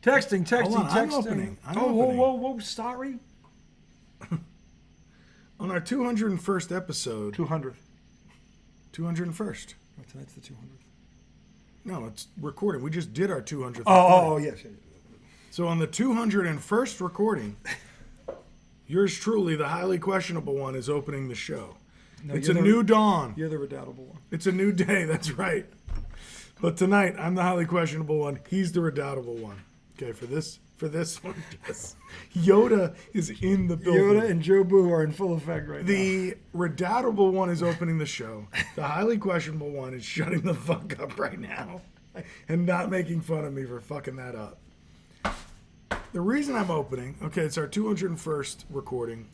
Texting. Hold on, I'm opening. Whoa, sorry. On our 201st episode. 200. 201st. Oh, tonight's the 200th. No, it's recording. We just did our 200th Oh, yes. So on the 201st recording, yours truly, the highly questionable one, is opening the show. No, it's a new dawn. You're the redoubtable one. It's a new day, that's right. But tonight, I'm the highly questionable one. He's the redoubtable one. Okay, for this one, yes. Yoda is in the building. Yoda and Jobu are in full effect right now. The redoubtable one is opening the show. The highly questionable one is shutting the fuck up right now and not making fun of me for fucking that up. The reason I'm opening, okay, it's our 201st recording.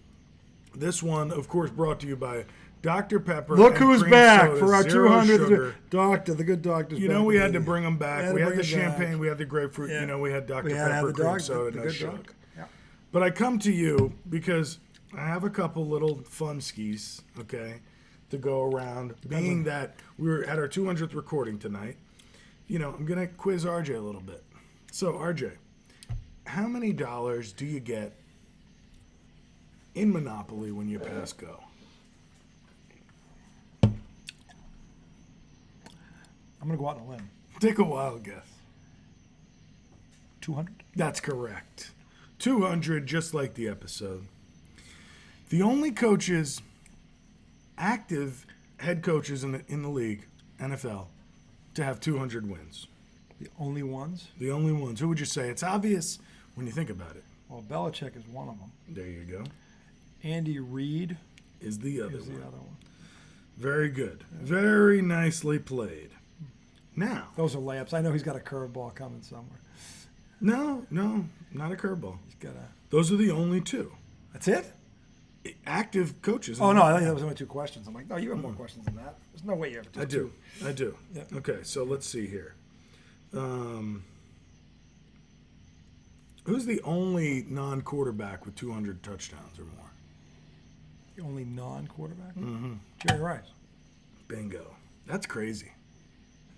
This one, of course, brought to you by Dr. Pepper. Look who's back for our 200th. Sugar. Doctor, the good doctor's You back. know we had to bring them back. We had the champagne, back. we had the grapefruit. Yeah. You know we had Dr. We had Pepper, the cream doc, soda, the no good sugar. doc. Yeah. But I come to you because I have a couple little fun skis, okay, to go around. Being that we were at our 200th recording tonight, you know, I'm going to quiz RJ a little bit. So, RJ, how many dollars do you get in Monopoly when you pass go? I'm going to go out on a limb. Take a wild guess. 200? That's correct. 200, just like the episode. The only coaches, active head coaches in the league, NFL, to have 200 wins. The only ones? The only ones. Who would you say? It's obvious when you think about it. Well, Belichick is one of them. There you go. Andy Reid is the other one. Very good. Very nicely played. Now. Those are layups. I know he's got a curveball coming somewhere. No, not a curveball. He's got a. Those are the only two. That's it? Active coaches. Oh, no, I think that was only 2 questions. I'm like, no, you have more questions than that. There's no way you have to. I do. Yeah. Okay, so let's see here. Who's the only non-quarterback with 200 touchdowns or more? The only non-quarterback? Mm-hmm. Jerry Rice. Bingo. That's crazy.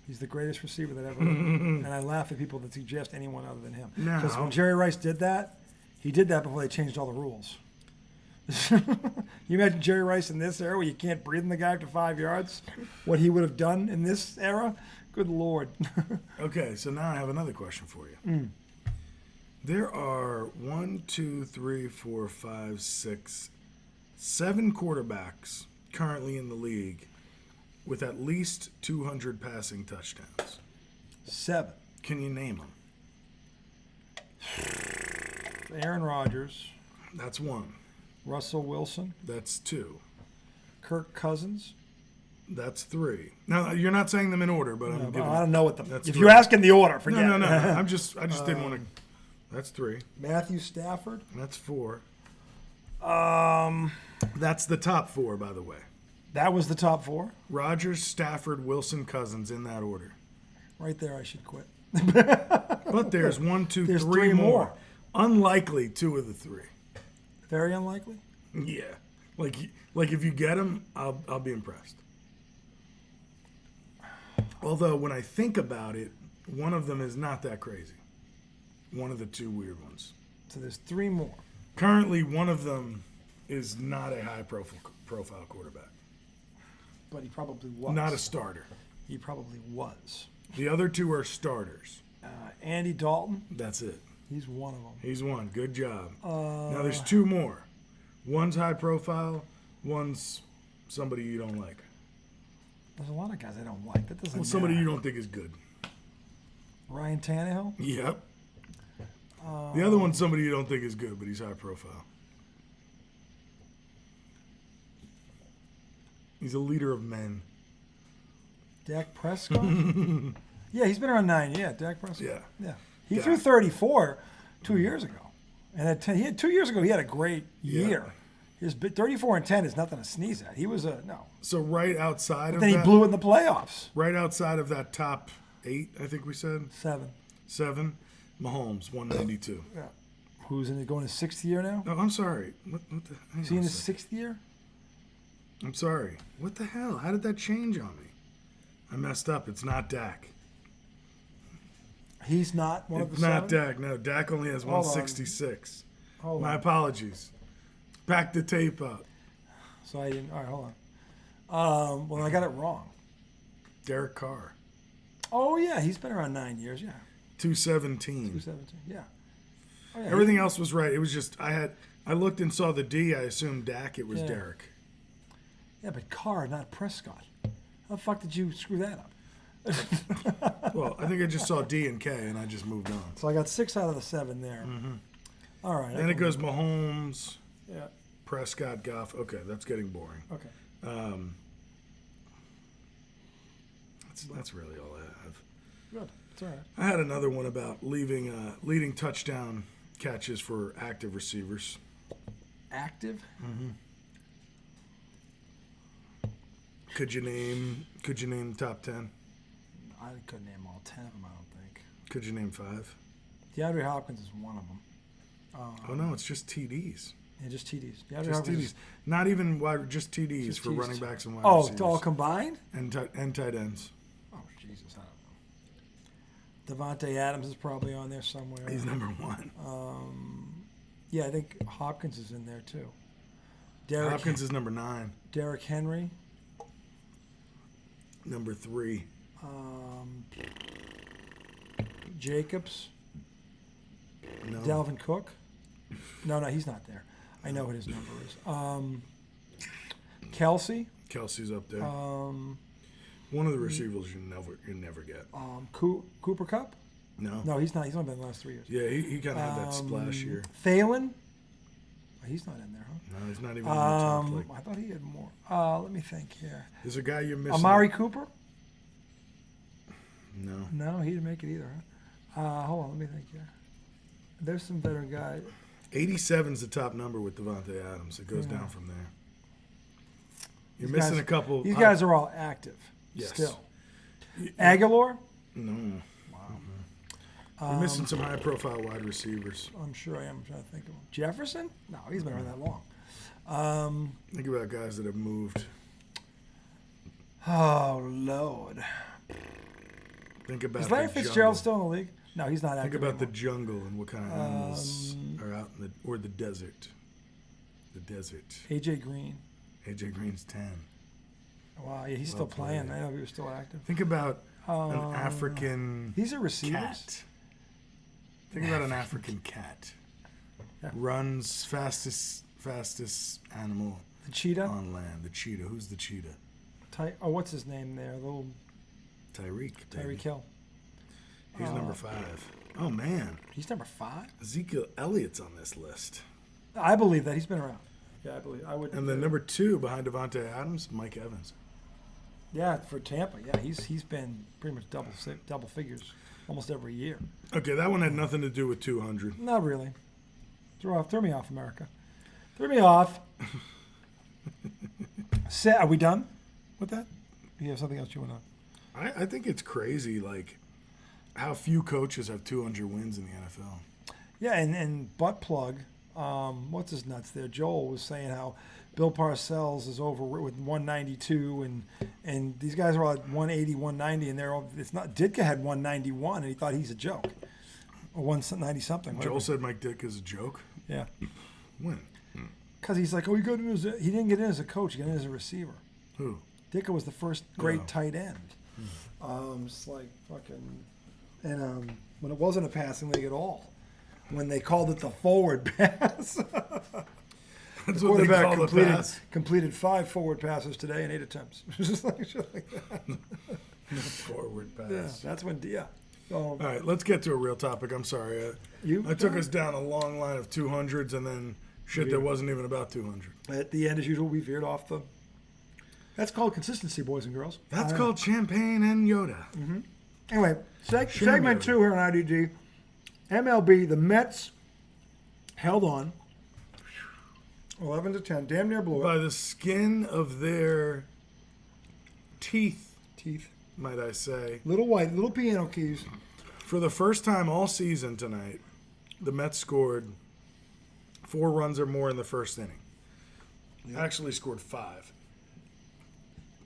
He's the greatest receiver that ever lived. And I laugh at people that suggest anyone other than him. No. Because when Jerry Rice did that, he did that before they changed all the rules. You imagine Jerry Rice in this era where you can't breathe in the guy after 5 yards? What he would have done in this era? Good Lord. Okay, so now I have another question for you. There are 1, 2, 3, 4, 5, 6, 7 quarterbacks currently in the league with at least 200 passing touchdowns. 7. Can you name them? Aaron Rodgers. That's 1. Russell Wilson. That's 2. Kirk Cousins. That's 3. Now you're not saying them in order, but I'm giving. I don't know what the. That's if 3. you're asking the order, forget. No. I just didn't want to. That's 3. Matthew Stafford. That's 4. That's the top 4, by the way. That was the top 4. Rodgers, Stafford, Wilson, Cousins in that order. Right there, I should quit. But there's 1, 2, there's 3 more. Unlikely 2 of the 3. Very unlikely. Yeah, like if you get them, I'll be impressed. Although when I think about it, one of them is not that crazy. One of the 2 weird ones. So there's 3 more. Currently, one of them is not a high profile quarterback. But he probably was. Not a starter. He probably was. The other 2 are starters. Andy Dalton. That's it. He's one of them. He's one. Good job. Now there's 2 more. One's high profile. One's somebody you don't like. There's a lot of guys I don't like. That doesn't. Somebody matter. you don't think is good. Ryan Tannehill. Yep. The other one's somebody you don't think is good, but he's high profile. He's a leader of men. Dak Prescott? Yeah, he's been around 9. Yeah, Dak Prescott. Yeah. He threw 34 2 years ago. And 2 years ago, he had a great year. His 34 and 10 is nothing to sneeze at. He was no. So right outside of then that. He blew it in the playoffs. Right outside of that top 8, I think we said. 7. Mahomes, 192. Yeah. Who's going his 6th year now? No, I'm sorry. What is he in his 6th year? I'm sorry. What the hell? How did that change on me? I messed up. It's not Dak. He's not one of the It's not seven? Dak. No, Dak only has Hold on. 166. Hold My on. apologies. Back the tape up. So I didn't. All right, hold on. Well, I got it wrong. Derek Carr, Oh, yeah. He's been around 9 years. Yeah. 217. 217. Yeah. Oh, yeah. Everything else was right. It was just I looked and saw the D. I assumed Dak. It was Yeah. Derek. Yeah, but Carr, not Prescott. How the fuck did you screw that up? Well, I think I just saw D and K, and I just moved on. So I got 6 out of the 7 there. All right. Then it goes Mahomes, Yeah. Prescott, Goff. Okay, that's getting boring. Okay. That's really all I have. Good. It's all right. I had another one about leading touchdown catches for active receivers. Active? Could you name top 10? I couldn't name all 10 of them, I don't think. Could you name 5? DeAndre Hopkins is one of them. Oh no, it's just TDs. Yeah, just TDs. DeAndre Just Hopkins TDs. is- Not even wide, just TDs Just for TDs. running backs and wide Oh, receivers. all combined? And tight ends. Oh, Jesus, I don't know. Devontae Adams is probably on there somewhere. He's number 1. Yeah, I think Hopkins is in there too. Hopkins is number 9. Derrick Henry. Number 3. Jacobs. No. Dalvin Cook. No, he's not there. I know what his number is. Kelsey. Kelsey's up there. Um, One of the receivers you never get. Cooper Kupp. No. No, he's not. He's only been the last 3 years. Yeah, he kind of had that splash year. Thalen. Oh, he's not in there, huh? No, he's not even on the top. I thought he had more. Let me think here. There's a guy you're missing. Amari Cooper. No. No, he didn't make it either. Huh? Hold on, let me think here. There's some better guys. 87's the top number with Devontae Adams. It goes Yeah. down from there. You're These missing guys- a couple. These guys are all active. Yes. Still. Aguilar. No. Wow. You're missing some high-profile wide receivers. I'm sure I am. I'm trying to think of him. Jefferson? No, he's been around that long. Think about guys that have moved. Oh, Lord. Think about Is Larry the Fitzgerald jungle. still in the league? No, he's not active Think about the anymore. jungle and what kind of animals are out in the desert. The desert. A.J. Green. AJ Green's 10. Wow, yeah, he's Well still playing. played. I know he was still active. Think about an African These are receivers? cat. Think about an African cat. Yeah. Runs fastest animal The cheetah? on land. The cheetah. Who's the cheetah? What's his name there? Little Tyreek. baby. Tyreek Hill. He's number 5. Oh man, He's number 5? Ezekiel Elliott's on this list. I believe that. He's been around. Yeah, I believe. I would. And then number 2 behind Devontae Adams, Mike Evans. Yeah, for Tampa. Yeah, he's been pretty much double figures almost every year. Okay, that one had nothing to do with 200. Not really. Threw me off, America. Threw me off. Are we done with that? Do you have something else you want to? I think it's crazy, like how few coaches have 200 wins in the NFL. Yeah, and butt plug. What's his nuts there? Joel was saying how Bill Parcells is over with 192, and these guys are all at 180, 190, and they're all, it's not. Ditka had 191, and he thought he's a joke, or 190 something. Joel said Mike Dick is a joke. Yeah, When? because he's like, oh, he didn't get in as a coach, he got in as a receiver. Who? Ditka was the first great Oh. tight end. It's like fucking, and when it wasn't a passing league at all, when they called it the forward pass. That's The what they quarterback call the pass. completed 5 forward passes today in 8 attempts. Just like shit like that. Forward pass. Yeah, that's when. Yeah. So, All right, let's get to a real topic. I'm sorry. I took us down a long line of 200s and then shit that wasn't even about 200. at the end, as usual, we veered off the. That's called consistency, boys and girls. That's called champagne and Yoda. Anyway, segment Yoda. 2 here on IDG. MLB, the Mets held on. 11-10, damn near blew it. By the skin of their teeth, Teeth. might I say. Little piano keys. For the first time all season tonight, the Mets scored 4 runs or more in the first inning. Actually scored 5.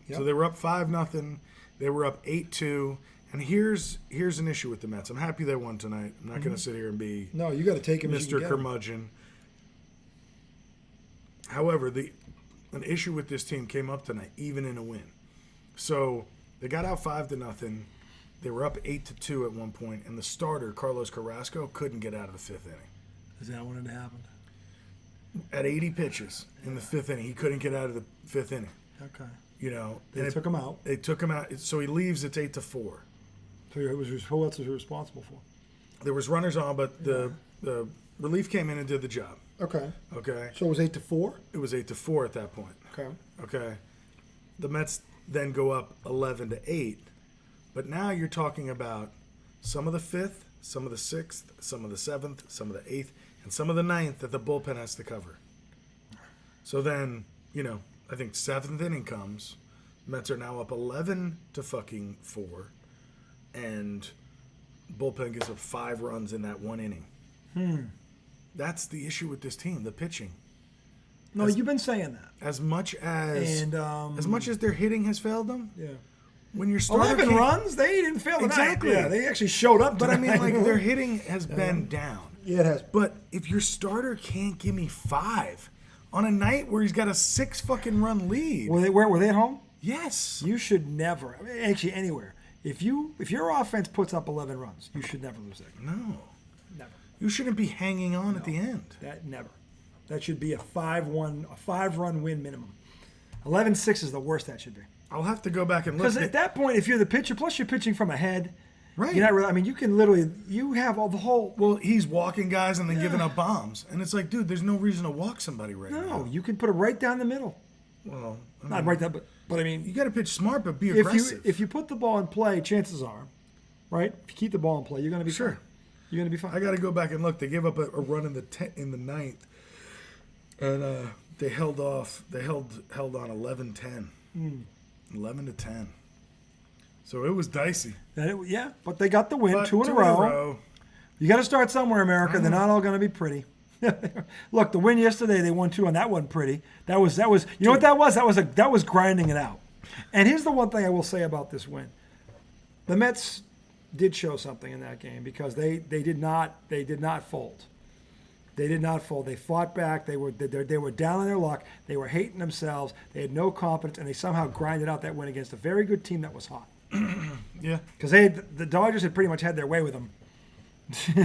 Yep. So they were up 5-0. They were up 8-2, And here's an issue with the Mets. I'm happy they won tonight. I'm not going to sit here and be No, you got to take him as you Mr. can get him. Curmudgeon. However, an issue with this team came up tonight, even in a win. So they got out 5-0. They were up 8-2 at one point, and the starter, Carlos Carrasco, couldn't get out of the fifth inning. Is that when it happened? At 80 pitches in the fifth inning, he couldn't get out of the fifth inning. Okay. You know, They took him out. They took him out, so he leaves. It's 8-4. So who else was he responsible for? There was runners on, but the relief came in and did the job. Okay. Okay. So it was 8-4. It was 8-4 at that point. Okay. Okay. The Mets then go up 11-8, but now you're talking about some of the fifth, some of the sixth, some of the seventh, some of the eighth, and some of the ninth that the bullpen has to cover. So then, you know, I think seventh inning comes. Mets are now up 11-4, and bullpen gives up 5 runs in that one inning. That's the issue with this team, the pitching. No, you've been saying that. As much as their hitting has failed them, Yeah. when your starter 11 can't- runs? They didn't fail tonight. Exactly. Yeah, they actually showed up But I mean, tonight. like, their hitting has been down. Yeah, it has. But if your starter can't give me 5 on a night where he's got a 6 fucking run lead, Were they at home? yes, You should never. I mean, actually, anywhere. If your offense puts up 11 runs, you should never lose that game. no, Never. you shouldn't be hanging on at the end. Never. That should be a 5-run win minimum. 11-6 is the worst that should be. I'll have to go back and look. Because at that point, if you're the pitcher, plus you're pitching from ahead, Right. You're not really. I mean, you can literally. You have all the whole. Well, he's walking guys and then giving up bombs, and it's like, dude, there's no reason to walk somebody right now. No, you can put it right down the middle. Well, I mean, Not right down, but I mean, you got to pitch smart, but be if aggressive. you put the ball in play, chances are, right? If you keep the ball in play, you're going to be Sure. fine. You're going to be fine. I got to go back and look. They gave up a run in the ninth, and they held off. They held on 11-10, 11-10. So it was dicey. Yeah, but they got the win, But 2 in a row. You got to start somewhere, America. They're not all going to be pretty. Look, the win yesterday, they won 2, and that wasn't pretty. That was. You know what that was? That was grinding it out. And here's the one thing I will say about this win: the Mets did show something in that game because they did not fold. They did not fold. They fought back. They were down on their luck. They were hating themselves. They had no confidence, and they somehow grinded out that win against a very good team that was hot. Yeah. Because the Dodgers had pretty much had their way with them.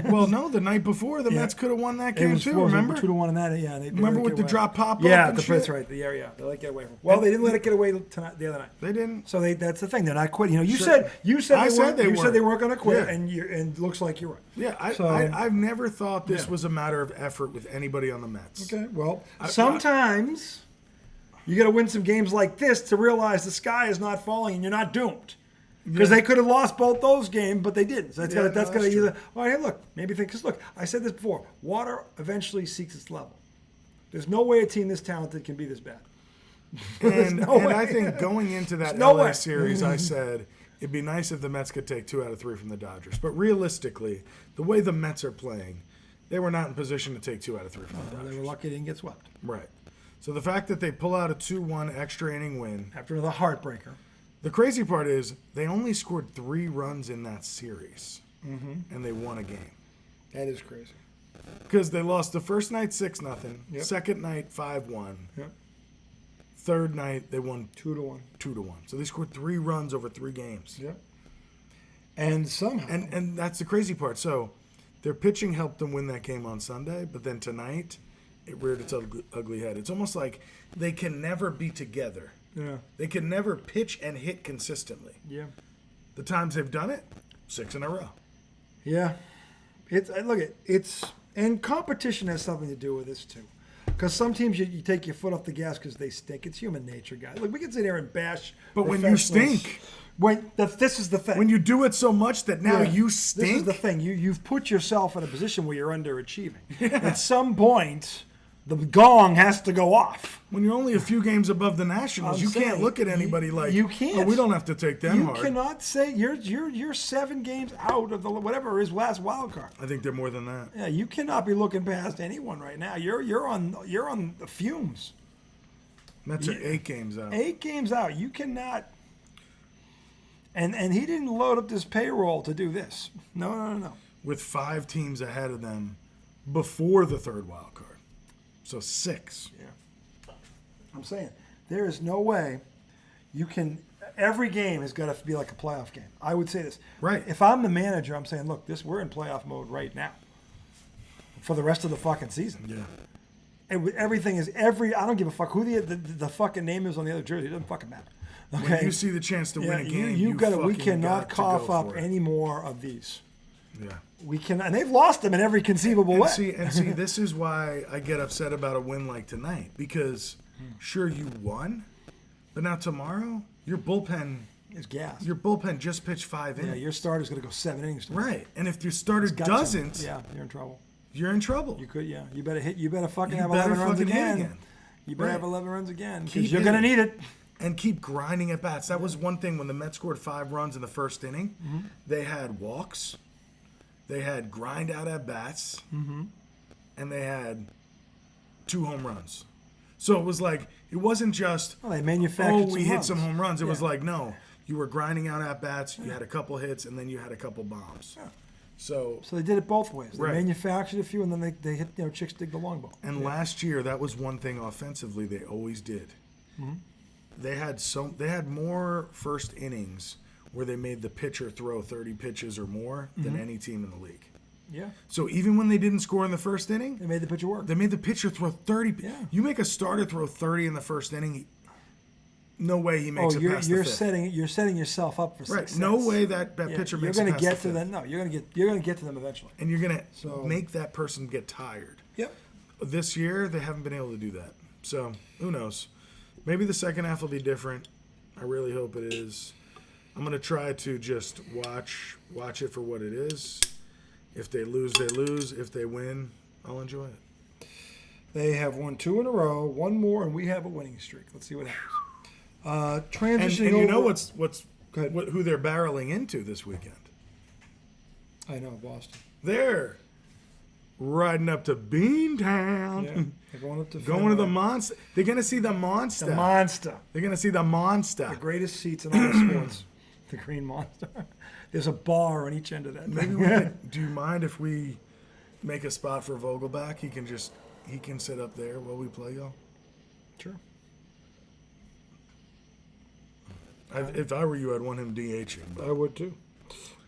Well, no, the night before the Mets could have won that It game was too. Remember? 2-1 in that. Yeah. They Remember let it with get the away. drop pop? Yeah, up and that's shit? right. Yeah. They let it get away from. Well, they didn't let it get away tonight, the other night. They didn't. So that's the thing. They're not quitting. You know, Sure. you said I said they said they weren't going to quit, Yeah. and it looks like you're right. Yeah, I've never thought this was a matter of effort with anybody on the Mets. Okay. Well, sometimes you got to win some games like this to realize the sky is not falling and you're not doomed. Because they could have lost both those games, but they didn't. So that's that's gonna true. either. Oh, hey, look, maybe think. Because look, I said this before. Water eventually seeks its level. There's no way a team this talented can be this bad. And no way. I think going into that no LA way. series, I said it'd be nice if the Mets could take 2 out of 3 from the Dodgers. But realistically, the way the Mets are playing, they were not in position to take 2 out of 3 from the Dodgers. They were lucky they didn't get swept. Right. So the fact that they pull out a 2-1 extra inning win. After another heartbreaker. The crazy part is they only scored 3 runs in that series, and they won a game. That is crazy. Because they lost the first night 6-0, Yep. second night 5-1, Yep. third night they won 2-1. 2-1. So they scored 3 runs over 3 games. Yep. And somehow. And that's the crazy part. So their pitching helped them win that game on Sunday, but then tonight it reared its ugly head. It's almost like they can never be together. Yeah. They can never pitch and hit consistently. Yeah. The times they've done it, 6 in a row. Yeah. And competition has something to do with this too. Because some teams you take your foot off the gas because they stink. It's human nature, guys. Look, we can sit here and bash. But when you professionals. stink, This is the thing. when you do it so much that now you stink. This is the thing. You've put yourself in a position where you're underachieving. At some point, the gong has to go off. When you're only a few games above the Nationals, you can't look at anybody like, you can't. oh, we don't have to take them You hard. cannot say you're 7 games out of the whatever is last wild card. I think they're more than that. Yeah, you cannot be looking past anyone right now. You're on the fumes. Mets are 8 games out. 8 games out. You cannot. And he didn't load up this payroll to do this. No. With 5 teams ahead of them before the third wild card. So 6. Yeah. I'm saying there is no way you can. Every game has got to be like a playoff game. I would say this. Right. If I'm the manager, I'm saying, look, we're in playoff mode right now for the rest of the fucking season. Yeah. Everything is I don't give a fuck who the fucking name is on the other jersey. It doesn't fucking matter. Okay. When you see the chance to win a game, we cannot cough up for it. any more of these. Yeah. We can, and they've lost them in every conceivable way. See, this is why I get upset about a win like tonight, because sure you won, but now tomorrow your bullpen is gas. Your bullpen just pitched 5 innings. Yeah, your starter's going to go 7 innings tomorrow. Right, and if your starter doesn't, yeah, you're in trouble. You're in trouble. You could, yeah. You better fucking You have better 11 runs fucking hit again. You better Right. have 11 runs again Keep because you're going to need it. And keep grinding at bats. That was one thing when the Mets scored 5 runs in the first inning. Mm-hmm. They had walks, they had grind out at bats, and they had 2 home runs. So it was like, it wasn't just, They manufactured we some hit runs. some home runs. It was Yeah. like, no, you were grinding out at bats, you had a couple hits, and then you had a couple bombs. Yeah. So they did it both ways. They Right. manufactured a few, and then they hit, chicks dig the long ball. And last year, that was one thing offensively they always did. Mm-hmm. They had more first innings where they made the pitcher throw 30 pitches or more than any team in the league. Yeah. So even when they didn't score in the first inning, They made the pitcher work. they made the pitcher throw 30. Yeah. You make a starter throw 30 in the first inning, no way he makes it past you're the fifth. setting yourself up for Right. success. No way that pitcher You're makes going it to past get the to fifth. them. No, you're going to get to them eventually. And you're going to So- make that person get tired. Yep. This year, they haven't been able to do that. So, who knows? Maybe the second half will be different. I really hope it is. I'm going to try to just watch it for what it is. If they lose, they lose. If they win, I'll enjoy it. They have won 2 in a row, one more, and we have a winning streak. Let's see what happens. And Transitioning you over. know what's Go ahead. who they're barreling into this weekend? I know, Boston. They're riding up to Beantown. Yeah. They're going up to Going to the monster. They're going to see the monster. The monster. They're going to see the monster. The greatest seats in all of sports. The Green Monster. There's a bar on each end of that. Maybe thing. we could, do you mind if we make a spot for Vogelback? He can sit up there while we play, y'all. Sure. If I were you, I'd want him DHing. But I would too.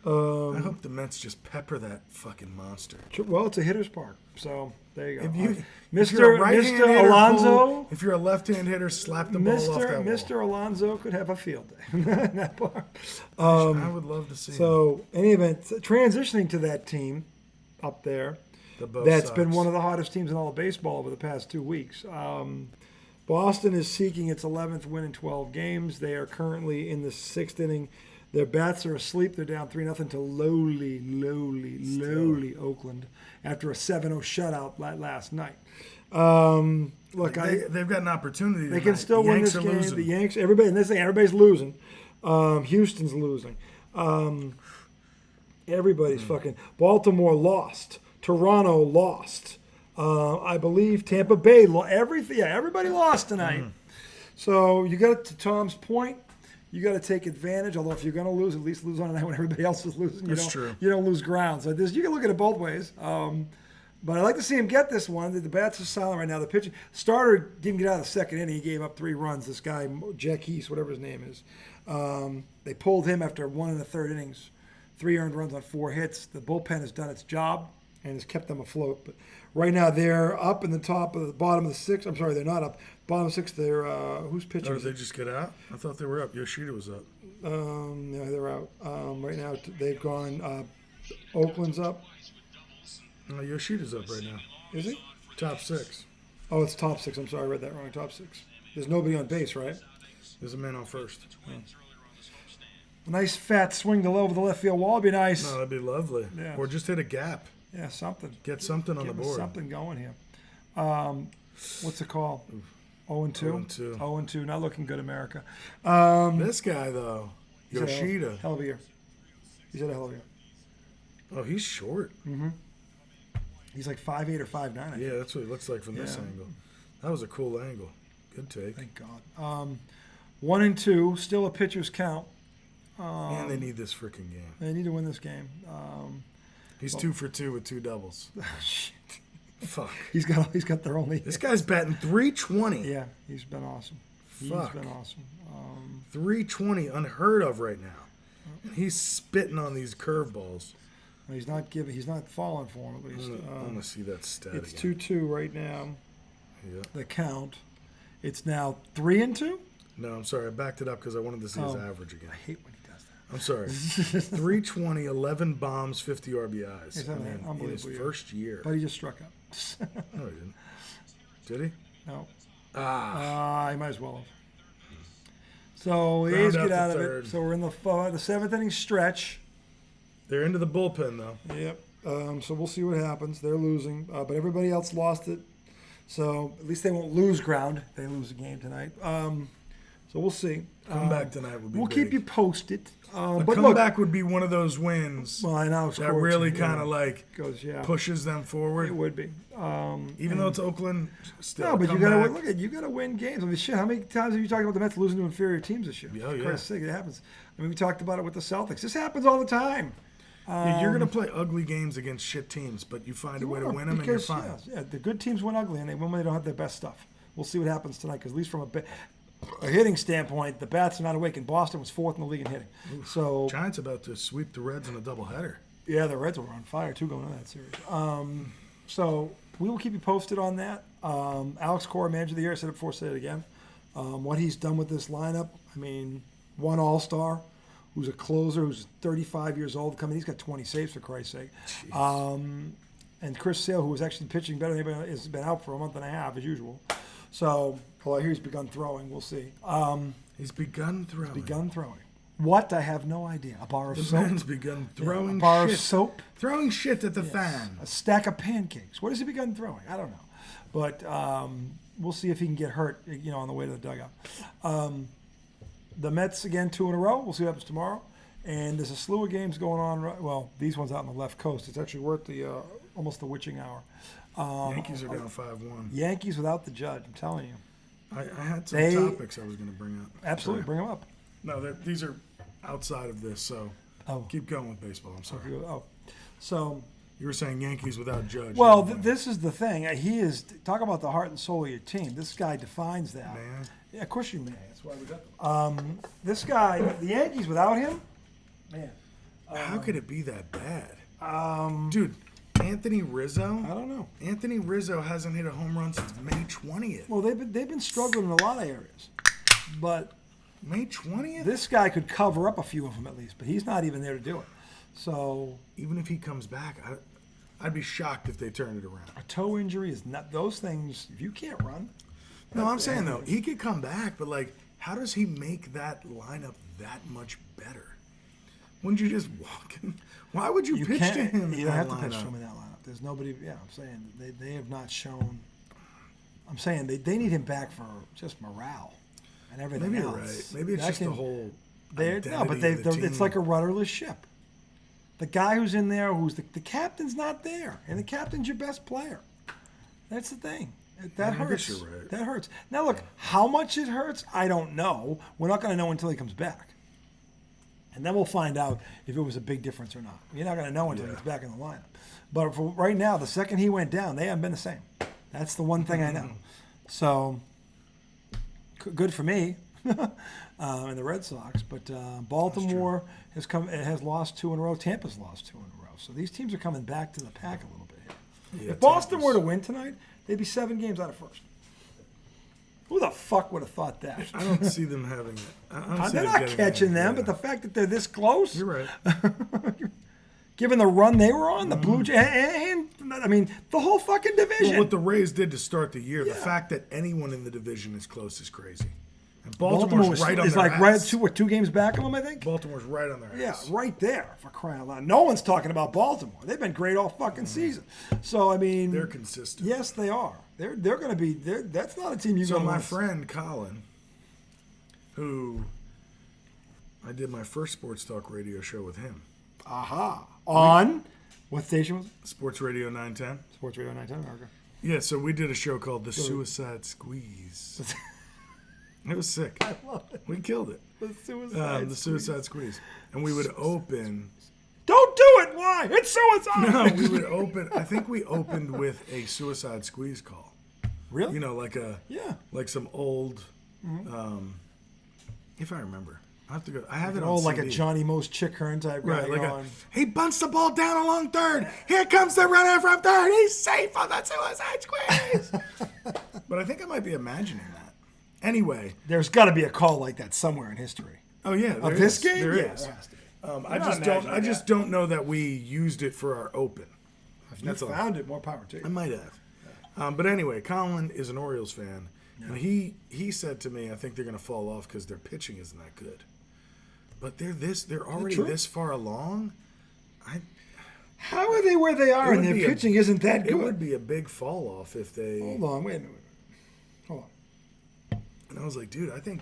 I hope the Mets just pepper that fucking monster. Well, it's a hitter's park, so there you go. If you're a right-hand Mr. hitter, Alonso, pull. If you're a left-hand hitter, slap the ball off that wall. Mr. Alonso could have a field day in that park. I would love to see him. So, in any event, transitioning to that team up there, that's been one of the hottest teams in all of baseball over the past 2 weeks. Boston is seeking its 11th win in 12 games. They are currently in the 6th inning. Their bats are asleep. They're down 3-0 to lowly Oakland after a 7-0 shutout last night. Look, they've got an opportunity. they can still win this game. Losing. The Yanks, everybody's losing. Houston's losing. Everybody's fucking. Baltimore lost. Toronto lost. I believe Tampa Bay lost. Everybody lost tonight. So you got to Tom's point. You got to take advantage. Although if you're going to lose, at least lose on a night when everybody else is losing. That's true. You don't lose ground. So you can look at it both ways. But I'd like to see him get this one. The bats are silent right now. The pitching starter didn't get out of the second inning. He gave up 3 runs. This guy, Jack Heese, whatever his name is. They pulled him after 1 1/3 innings. 3 earned runs on 4 hits. The bullpen has done its job and has kept them afloat. But right now they're up in the bottom of the 6th. I'm sorry, they're not up. Bottom of 6th, they're who's pitching? Or did they just get out? I thought they were up. Yoshida was up. No, they're out. Right now they've gone. Oakland's up. No, Yoshida's up right now. Is he? Top 6. Oh, it's top 6. I'm sorry, I read that wrong. Top 6. There's nobody on base, right? There's a man on first. A nice fat swing to over the left field wall would be nice. No, that'd be lovely. Yeah. Or just hit a gap. Yeah, something. Get something on Give the us board. something going here. What's the call? 0-2. 0-2. 0-2. Not looking good, America. This guy, though, He's had a Yoshida. Hell of a year. He's had a hell of a year. Oh, he's short. He's like 5'8" or 5'9". I think. Yeah, that's what he looks like from this Yeah. angle. That was a cool angle. Good take. Thank God. 1-2. Still a pitcher's count. And they need this freaking game. They need to win this game. He's 2 for 2 with 2 doubles. Shit. Fuck. He's got their only. This guy's batting 320. Yeah, he's been awesome. Fuck. He's been awesome. 320, unheard of right now. And he's spitting on these curveballs. He's not falling for him at least. I want to see that stat It's again. 2-2 right now. Yeah. The count. It's now 3-2. No, I'm sorry. I backed it up because I wanted to see his Oh. average again. I hate when he does that. I'm sorry. 320, 11 bombs, 50 RBIs. He's I having mean, an in his unbelievable year. first year. But he just struck out. No, he didn't. Did he? No. Ah. He might as well have. So the Round A's out get the out of third. it. So we're in the 7th inning stretch. They're into the bullpen, though. Yep. So we'll see what happens. They're losing, but everybody else lost it. So at least they won't lose ground if they lose a game tonight. So we'll see. Comeback tonight would be We'll big. keep you posted. A But comeback would be one of those wins well, I know that really kind of like goes. Yeah, pushes them forward. it would be. Even though it's Oakland, still. No, but you comeback. gotta look at. You gotta win games. I mean, shit. How many times have you talked about the Mets losing to inferior teams this year? Oh, For yeah. Christ's sake, it happens. I mean, we talked about it with the Celtics. This happens all the time. Yeah, you're going to play ugly games against shit teams, but you find a way to win them and you're fine. Yeah, the good teams win ugly, and they win when they don't have their best stuff. We'll see what happens tonight, because at least from a hitting standpoint, the bats are not awake. And Boston was 4th in the league in hitting. So Giants about to sweep the Reds in a doubleheader. yeah, the Reds were on fire too going into that series. So we will keep you posted on that. Alex Cora, manager of the year, I said it before, say it again. What he's done with this lineup, I mean, one All-Star, who's a closer, who's 35 years old, coming. He's got 20 saves for Christ's sake. And Chris Sale, who was actually pitching better than anybody, has been out for a month and a half as usual. So, well, I hear he's begun throwing. We'll see. He's begun throwing. What? I have no idea. A bar of The soap. man's begun throwing a bar shit. of soap. Throwing shit at the fan. A stack of pancakes. What has he begun throwing? I don't know. But we'll see if he can get hurt, on the way to the dugout. The Mets, again, 2 in a row. We'll see what happens tomorrow. And there's a slew of games going on. Well, these ones out on the left coast. It's actually worth the almost the witching hour. Yankees are down 5-1. Yankees without the Judge, I'm telling you. I had some topics I was going to bring up. Absolutely, bring them up. No, these are outside of this, so keep going with baseball. I'm sorry. So You were saying Yankees without Judge. well, this is the thing. He is talk about the heart and soul of your team. This guy defines that. Man. Yeah, of course you may. That's why we got them. This guy, the Yankees without him, man. How could it be that bad? Dude, Anthony Rizzo? I don't know. Anthony Rizzo hasn't hit a home run since May 20th. Well, they've been struggling in a lot of areas, but May 20th? this guy could cover up a few of them at least. But he's not even there to do it. So Even if he comes back, I'd be shocked if they turned it around. a toe injury is not those things. If you can't run, No, I'm saying, though, he could come back, but, like, how does he make that lineup that much better? Wouldn't you just walk in? Why would you pitch to can't. him in You don't that have to pitch to lineup? him in that lineup. There's nobody. Yeah, I'm saying they have not shown. I'm saying they need him back for just morale and everything Maybe else. you're right. Maybe it's just the whole No, but identity of the it's team. like a rudderless ship. The guy who's in there, who's the captain's not there, and the captain's your best player. That's the thing. That Yeah, I hurts. guess you're right. That hurts. Now look, how much it hurts, I don't know. We're not going to know until he comes back. And then we'll find out if it was a big difference or not. You're not going to know until Yeah. he's back in the lineup. But for right now, the second he went down, they haven't been the same. That's the one thing I know. So, good for me and the Red Sox. But Baltimore has lost 2 in a row. Tampa's lost 2 in a row. So these teams are coming back to the pack a little bit here. Yeah, If Boston Tampa's- were to win tonight, they'd be 7 games out of first. Who the fuck would have thought that? I don't see them having it. I don't see They're them not getting catching it. them, Yeah. but the fact that they're this close, You're right. given the run they were on, the Blue Jays, and I mean, the whole fucking division. Well, what the Rays did to start the year, Yeah. the fact that anyone in the division is close is crazy. And Baltimore Baltimore's right on is their like ass. right 2 games back of them, I think. Baltimore's right on their Yeah, ass. right there, for crying out loud. No one's talking about Baltimore. They've been great all fucking season. So I mean, They're consistent. yes, they are. They're going to be. That's not a team you So go. my friend Colin, who I did my first sports talk radio show with him, Aha. On what station was it? Sports Radio 910. Sports Radio 910 America. Yeah, so we did a show called The Suicide Squeeze. It was sick. I love it. We killed it. The Suicide Squeeze. And we would open. Don't do it! Why? It's suicide! No, we would open. I think we opened with a Suicide Squeeze call. Really? You know, like some old. If I remember. I have to go. I have it on CD. Like a Johnny Most Chickern type guy. Right, like he bunts the ball down along third. Here comes the runner from third. He's safe on the Suicide Squeeze. But I think I might be imagining that. Anyway, there's got to be a call like that somewhere in history. Oh yeah, of this game. There is. There has to be. I just don't know that we used it for our open. If you found it, more power to you. I might have. But anyway, Colin is an Orioles fan, and he said to me, I think they're going to fall off because their pitching isn't that good. But they're already this far along. How are they where they are and their pitching isn't that good? It would be a big fall off if they. Hold on, wait a minute. Hold on. And I was like, dude, I think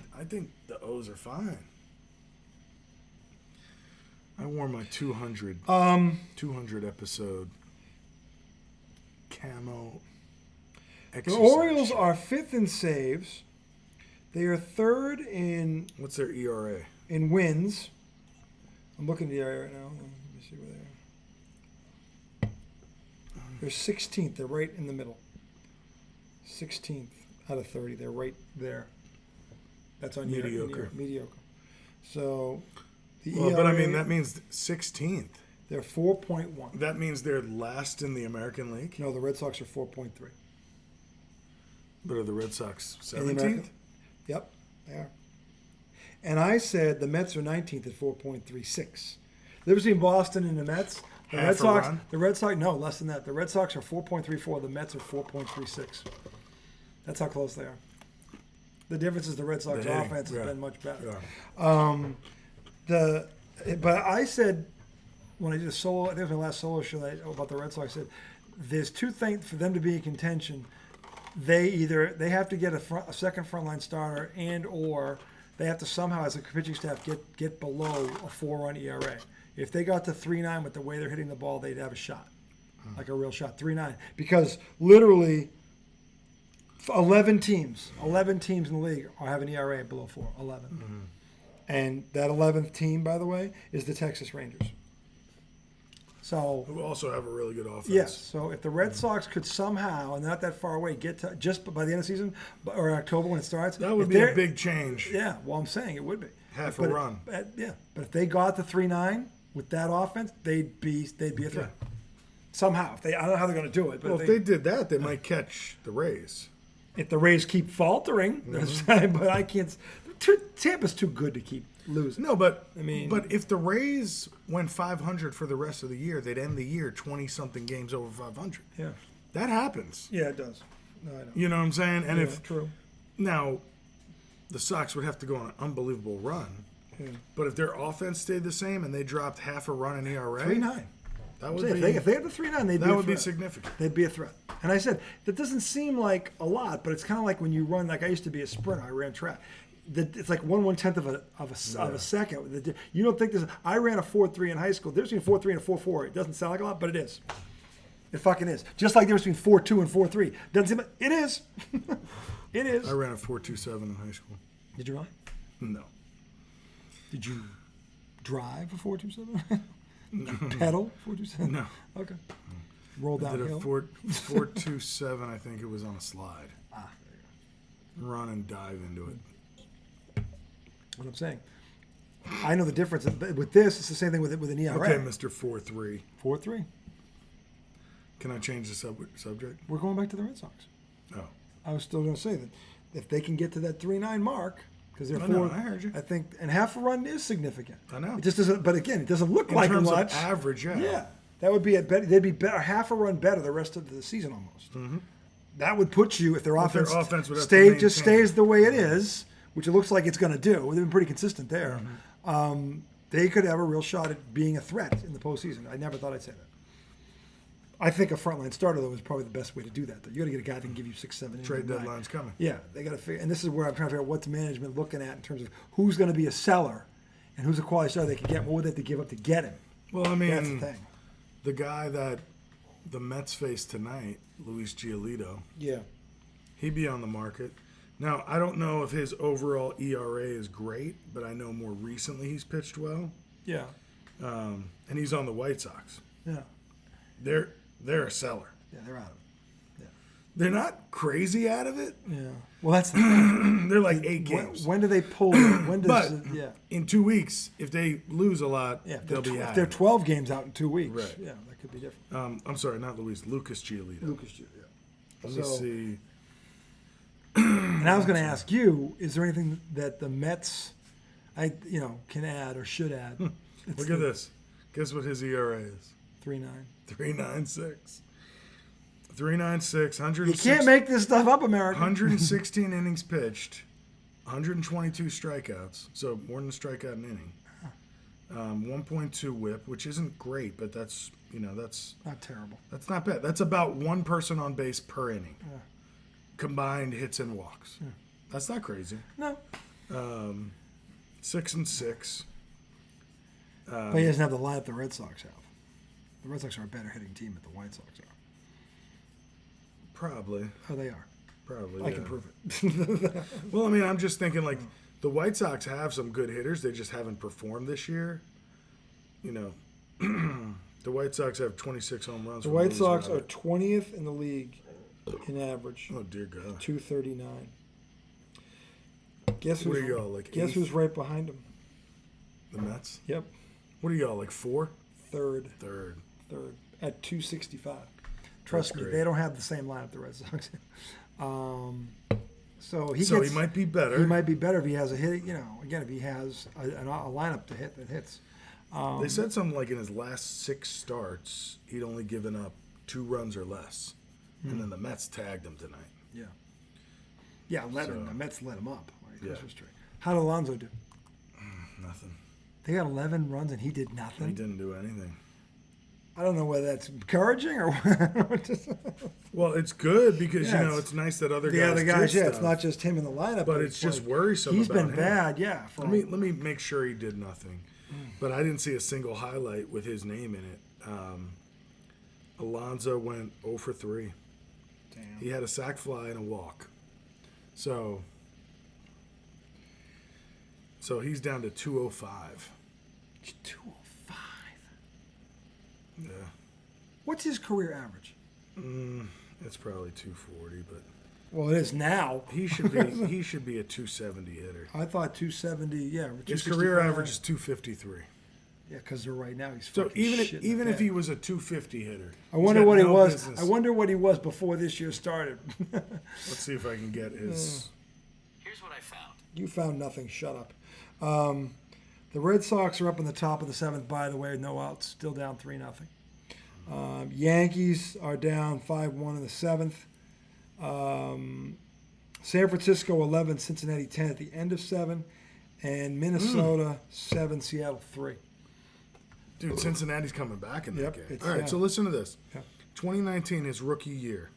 the O's are fine. I wore my 200 episode camo. The Orioles are 5th in saves. They are 3rd in. What's their ERA? In wins. I'm looking at the ERA right now. Let me see where they are. They're 16th. They're right in the middle. 16th out of 30. They're right there. That's on mediocre. Mediocre. So the ERA, ERA, but I mean that means 16th. They're 4.1. That means they're last in the American League? No, the Red Sox are 4.3. But are the Red Sox 17th? Yep, they are. And I said the Mets are 19th at 4.36. The difference between Boston and the Mets, the Red Sox, no, less than that. The Red Sox are 4.34. The Mets are 4.36. That's how close they are. The difference is the Red Sox offense has been much better. Yeah. But I said when I did a solo, I think it was my last solo show about the Red Sox. I said there's two things for them to be in contention. They have to get a second frontline starter or they have to somehow, as a pitching staff, get below a 4-run ERA. If they got to 3.9 with the way they're hitting the ball, they'd have a shot, like a real shot, 3.9. Because literally 11 teams in the league are having ERA below 4, 11. Mm-hmm. And that 11th team, by the way, is the Texas Rangers. So who also have a really good offense. Yes. So if the Red Sox could somehow, and not that far away, get to just by the end of the season or October when it starts, that would be a big change. Yeah. Well, I'm saying it would be half a run. But if they got to 3.9 with that offense, they'd be a threat. Yeah. Somehow, I don't know how they're going to do it. But if they did that, they might catch the Rays. If the Rays keep faltering, but I can't. Tampa's too good to keep losing. No, but if the Rays went 500 for the rest of the year, they'd end the year 20-something games over 500. Yeah, that happens. Yeah, it does. No, I know. You know what I'm saying? And true. Now, the Sox would have to go on an unbelievable run. Yeah. But if their offense stayed the same and they dropped half a run in ERA, 3.9. That would be. If they had the 3.9, that would be significant. They'd be a threat. And I said that doesn't seem like a lot, but it's kind of like when you run. Like I used to be a sprinter. I ran track. It's like 1/110th of a second. You don't think this? I ran a 4.3 in high school. There's between 4.3 and a 4.4. It doesn't sound like a lot, but it is. It fucking is. Just like there's between 4.2 and 4.3. Doesn't seem. It is. It is. I ran a 4.27 in high school. Did you really? No. Did you drive a 4.27? No. Pedal 4.27? No. Okay. Roll downhill. I did a 4.27. I think it was on a slide. There you go. Run and dive into it. What I'm saying. I know the difference. With this, it's the same thing with an ERA. Okay, Mr. 4.3. 4.3. Can I change the subject? We're going back to the Red Sox. Oh. I was still going to say that if they can get to that 3.9 mark, because they're no, I heard you. I think, and half a run is significant. I know. It just doesn't. But again, it doesn't look like much. In terms of average, yeah. Yeah, that would be they'd be better, half a run better the rest of the season almost. Mm-hmm. That would put you if their offense would stays the way it is, which it looks like it's going to do. They've been pretty consistent there. Mm-hmm. They could have a real shot at being a threat in the postseason. I never thought I'd say that. I think a frontline starter, though, is probably the best way to do that. Though. You got to get a guy that can give you 6, 7, 8. Trade deadline's coming. Yeah, they got to figure. And this is where I'm trying to figure out what's management looking at in terms of who's going to be a seller and who's a quality starter they can get. What would they have to give up to get him? Well, I mean, that's the thing. The guy that the Mets face tonight, Luis Giolito. Yeah, he'd be on the market. Now, I don't know if his overall ERA is great, but I know more recently he's pitched well. Yeah. And he's on the White Sox. Yeah. They're a seller. Yeah, they're out of it. They're not crazy out of it. Yeah. Well, that's the thing. They're like 8 games. When do they pull it? When does But yeah. in 2 weeks, if they lose a lot, Yeah, they'll be if out. they're 12 games out in 2 weeks. Right. Yeah, that could be different. I'm sorry, not Luis. Lucas Giolito. Lucas, yeah. Let me see. And I was going to ask you: is there anything that the Mets, can add or should add? Look at this. Guess what his ERA is? 3.9. 3.96. 3.96. You can't make this stuff up, America. 116 innings pitched, 122 strikeouts, so more than a strikeout an inning. 1.2 WHIP, which isn't great, but that's Not terrible. that's not bad. That's about one person on base per inning, combined hits and walks. That's not crazy. No. 6-6. But he doesn't have the lineup the Red Sox have. The Red Sox are a better hitting team than the White Sox are. Probably. Oh, they are. Probably. I can prove it. Well, I mean, I'm just thinking like the White Sox have some good hitters. They just haven't performed this year. The White Sox have 26 home runs. The White Sox are 20th in the league in average. Oh dear God. 239. Guess What who's are y'all, like Guess eighth? who's right behind them? The Mets. Yep. What are y'all, like 4? Third at 265. Trust me, great. they don't have the same lineup the Red Sox. So he might be better. He might be better if he has a hit. Again, if he has a lineup to hit that hits. They said something like in his last 6 starts, he'd only given up 2 runs or less, and then the Mets tagged him tonight. Yeah. Yeah, So- the Mets let him up. Right? Yeah. Christmas tree. How did Alonso do? Nothing. They got 11 runs and he did He nothing. didn't do anything. I don't know whether that's encouraging or what. Well, it's good because Yeah, it's nice that other the guys. other guys, did yeah, it's stuff. not just him in the lineup. But it's just like, worrisome. He's about been him. bad, yeah. Let me make sure he did nothing. But I didn't see a single highlight with his name in it. Alonso went 0 for 3. Damn. He had a sac fly and a walk. So he's down to 205. 205. Yeah. What's his career average? It's probably 240, but Well, it is now. he should be a 270 hitter. I thought 270. Yeah, His 265. career average is 253. Yeah, because right now he's So fucking even shitting if the he bed. was a 250 hitter, I wonder what he was. business. I wonder what he was before this year started. Let's see if I can get his. Here's what I found. You found nothing. Shut up. The Red Sox are up in the top of the 7th, by the way, no outs, still down 3-0. Yankees are down 5-1 in the 7th. San Francisco 11, Cincinnati 10 at the end of 7, and Minnesota 7, Seattle 3. Dude, Cincinnati's coming back in that Yep, game. it's, All right, yeah. so listen to this. Yeah. 2019, his rookie year.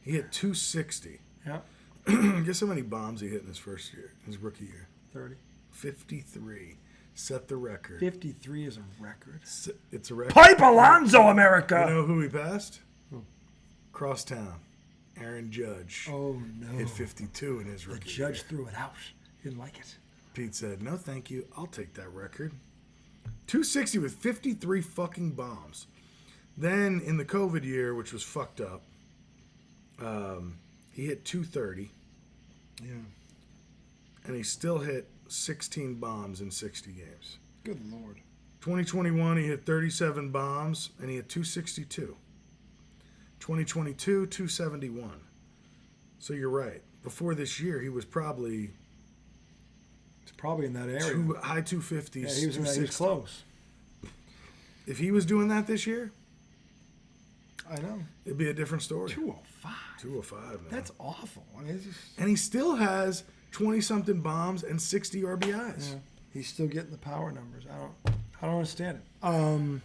He hit 260. Yeah, Guess how many bombs he hit in his first year, his rookie year? 30. 53. Set the record. 53 is a record. It's a record. Pipe Alonso, America! You know who he passed? Crosstown. Aaron Judge. Oh, no. Hit 52 in his The rookie judge year. threw it out. Didn't like it. Pete said, no thank you, I'll take that record. 260 with 53 fucking bombs. Then in the COVID year, which was fucked up, he hit 230, Yeah. and he still hit 16 bombs in 60 games. Good Lord. 2021, he hit 37 bombs, and he hit 262. 2022, 271. So you're right. Before this year, he was probably It's probably in that area. high 250s, Yeah, he was 260. close. If he was doing that this year, I know. it'd be a different story. 205. 205, man. That's awful. I mean, it's just, And he still has 20-something bombs and 60 RBIs. yeah, he's still getting the power numbers. I don't understand it.